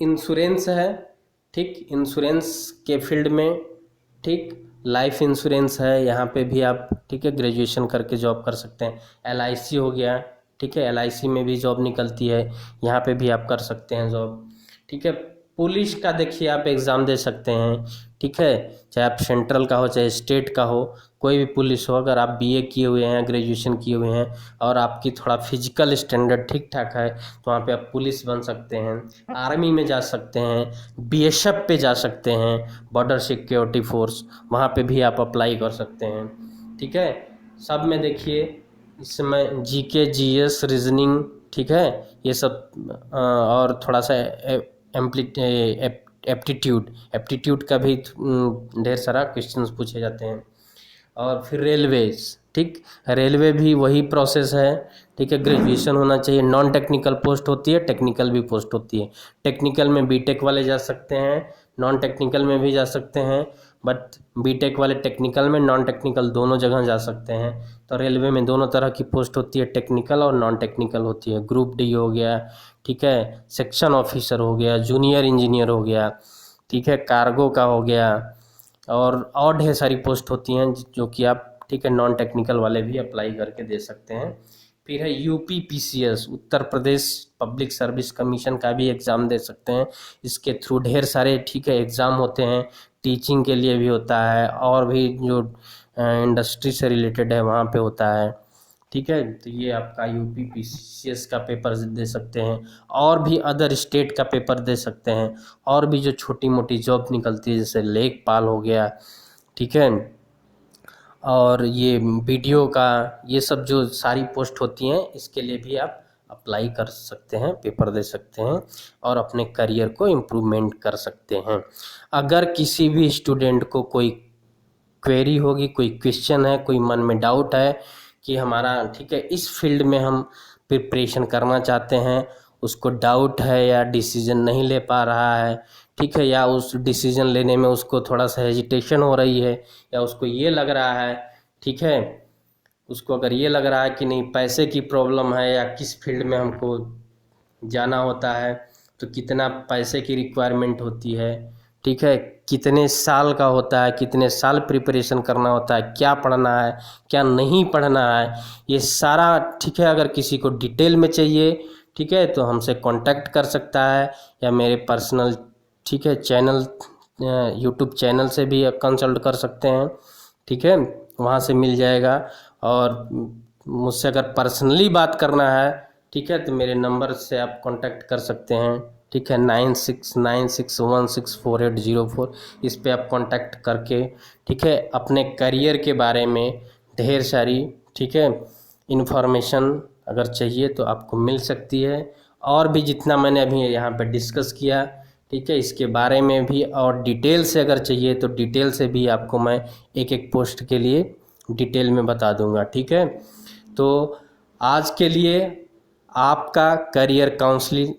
A: इंश्योरेंस है, ठीक, इंश्योरेंस के फील्ड में, ठीक, लाइफ इंश्योरेंस है, यहाँ पे भी आप, ठीक है, ग्रेजुएशन करके जॉब कर सकते हैं। एलआईसी हो गया, ठीक है, एलआईसी में भी जॉब निकलती है, यहाँ पे भी आप कर सकते हैं जॉब, ठीक है। पुलिस का देखिए आप एग्ज़ाम दे सकते हैं, ठीक है, चाहे आप सेंट्रल का हो चाहे स्टेट का हो, कोई भी पुलिस हो, अगर आप बीए किए हुए हैं, ग्रेजुएशन किए हुए हैं और आपकी थोड़ा फिजिकल स्टैंडर्ड ठीक ठाक है तो वहाँ पे आप पुलिस बन सकते हैं, आर्मी में जा सकते हैं, बीएसएफ पे जा सकते हैं, बॉर्डर सिक्योरिटी फोर्स, वहाँ पे भी आप अप्लाई कर सकते हैं, ठीक है। सब में देखिए इस समय जीके, जीएस, रीजनिंग, ठीक है, ये सब और थोड़ा सा एप्टीट्यूड का भी ढेर सारा क्वेश्चंस पूछे जाते हैं। और फिर रेलवेज, ठीक, रेलवे भी वही प्रोसेस है, ठीक है। ग्रेजुएशन होना चाहिए, नॉन टेक्निकल पोस्ट होती है, टेक्निकल भी पोस्ट होती है। टेक्निकल में बीटेक वाले जा सकते हैं, नॉन टेक्निकल में भी जा सकते हैं, बट बीटेक वाले टेक्निकल में, नॉन टेक्निकल दोनों जगह जा सकते हैं। तो रेलवे में दोनों तरह की पोस्ट होती है, टेक्निकल और नॉन टेक्निकल होती है। ग्रुप डी हो गया, ठीक है, सेक्शन ऑफिसर हो गया, जूनियर इंजीनियर हो गया, ठीक है, कार्गो का हो गया, और ढेर सारी पोस्ट होती हैं जो कि आप, ठीक है, नॉन टेक्निकल वाले भी अप्लाई करके दे सकते हैं। फिर है UPPCS, Uttar Pradesh public service commission का भी एग्ज़ाम दे सकते हैं। इसके थ्रू ढेर सारे, ठीक है, एग्ज़ाम होते हैं, टीचिंग के लिए भी होता है और भी जो इंडस्ट्री से रिलेटेड है वहाँ पे होता है, ठीक है। तो ये आपका यूपीपीसीएस का पेपर दे सकते हैं, और भी अदर स्टेट का पेपर दे सकते हैं, और भी जो छोटी मोटी जॉब निकलती है जैसे लेखपाल हो गया, ठीक है, और ये वीडियो का, ये सब जो सारी पोस्ट होती हैं इसके लिए भी आप अप्लाई कर सकते हैं, पेपर दे सकते हैं और अपने करियर को इम्प्रूवमेंट कर सकते हैं। अगर किसी भी स्टूडेंट को कोई क्वेरी होगी, कोई क्वेश्चन है, कोई मन में डाउट है कि हमारा, ठीक है, इस फील्ड में हम प्रिपरेशन करना चाहते हैं, उसको डाउट है या डिसीजन नहीं ले पा रहा है, ठीक है, या उस डिसीजन लेने में उसको थोड़ा सा हेजिटेशन हो रही है, या उसको ये लग रहा है, ठीक है, उसको अगर ये लग रहा है कि नहीं पैसे की प्रॉब्लम है या किस फील्ड में हमको जाना होता है, तो कितना पैसे की रिक्वायरमेंट होती है, ठीक है, कितने साल का होता है, कितने साल प्रिपरेशन करना होता है, क्या पढ़ना है क्या नहीं पढ़ना है, ये सारा, ठीक है। अगर किसी को डिटेल में चाहिए, ठीक है, तो हमसे कांटेक्ट कर सकता है, या मेरे पर्सनल, ठीक है, चैनल, यूट्यूब चैनल से भी कंसल्ट कर सकते हैं, ठीक है, वहाँ से मिल जाएगा। और मुझसे अगर पर्सनली बात करना है, ठीक है, तो मेरे नंबर से आप कांटेक्ट कर सकते हैं, ठीक है, 9696164804। इस पे आप कांटेक्ट करके, ठीक है, अपने करियर के बारे में ढेर सारी, ठीक है, इन्फॉर्मेशन अगर चाहिए तो आपको मिल सकती है। और भी जितना मैंने अभी यहाँ पे डिस्कस किया, ठीक है, इसके बारे में भी और डिटेल से अगर चाहिए तो डिटेल से भी आपको मैं एक एक पोस्ट के लिए डिटेल में बता दूंगा, ठीक है। तो आज के लिए आपका करियर काउंसलिंग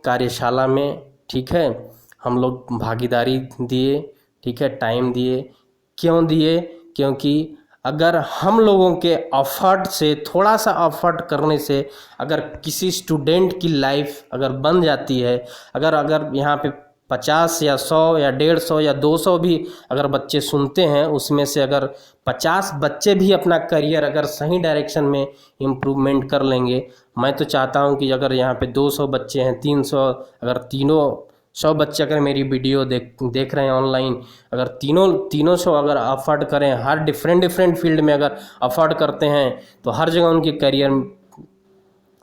A: कार्यशाला में, ठीक है, हम लोग भागीदारी दिए, ठीक है, टाइम दिए। क्यों दिए? क्योंकि अगर हम लोगों के एफर्ट से, थोड़ा सा एफर्ट करने से अगर किसी स्टूडेंट की लाइफ अगर बन जाती है, अगर यहाँ पे 50 या 100 या 150 या 200 भी अगर बच्चे सुनते हैं, उसमें से अगर 50 बच्चे भी अपना करियर अगर सही डायरेक्शन में इम्प्रूवमेंट कर लेंगे, मैं तो चाहता हूं कि अगर यहाँ पे 200 बच्चे हैं, 300, अगर तीनों 100 बच्चे अगर मेरी वीडियो देख रहे हैं ऑनलाइन, अगर तीनों 100 अगर अफोर्ड करें, हर डिफरेंट फील्ड में अगर अफोर्ड करते हैं, तो हर जगह उनकी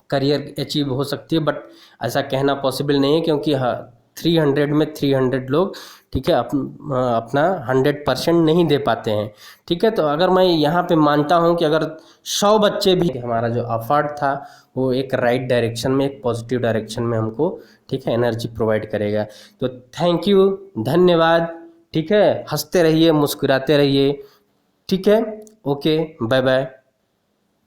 A: करियर अचीव हो सकती है। बट ऐसा कहना पॉसिबल नहीं है, क्योंकि 300 में 300 लोग, ठीक है, अपना 100% नहीं दे पाते हैं, ठीक है। तो अगर मैं यहाँ पे मानता हूँ कि अगर 100 बच्चे भी, हमारा जो एफर्ट था वो एक राइट डायरेक्शन में, एक पॉजिटिव डायरेक्शन में हमको, ठीक है, एनर्जी प्रोवाइड करेगा। तो थैंक यू, धन्यवाद, ठीक है। हंसते रहिए, मुस्कुराते रहिए, ठीक है। Okay, bye bye.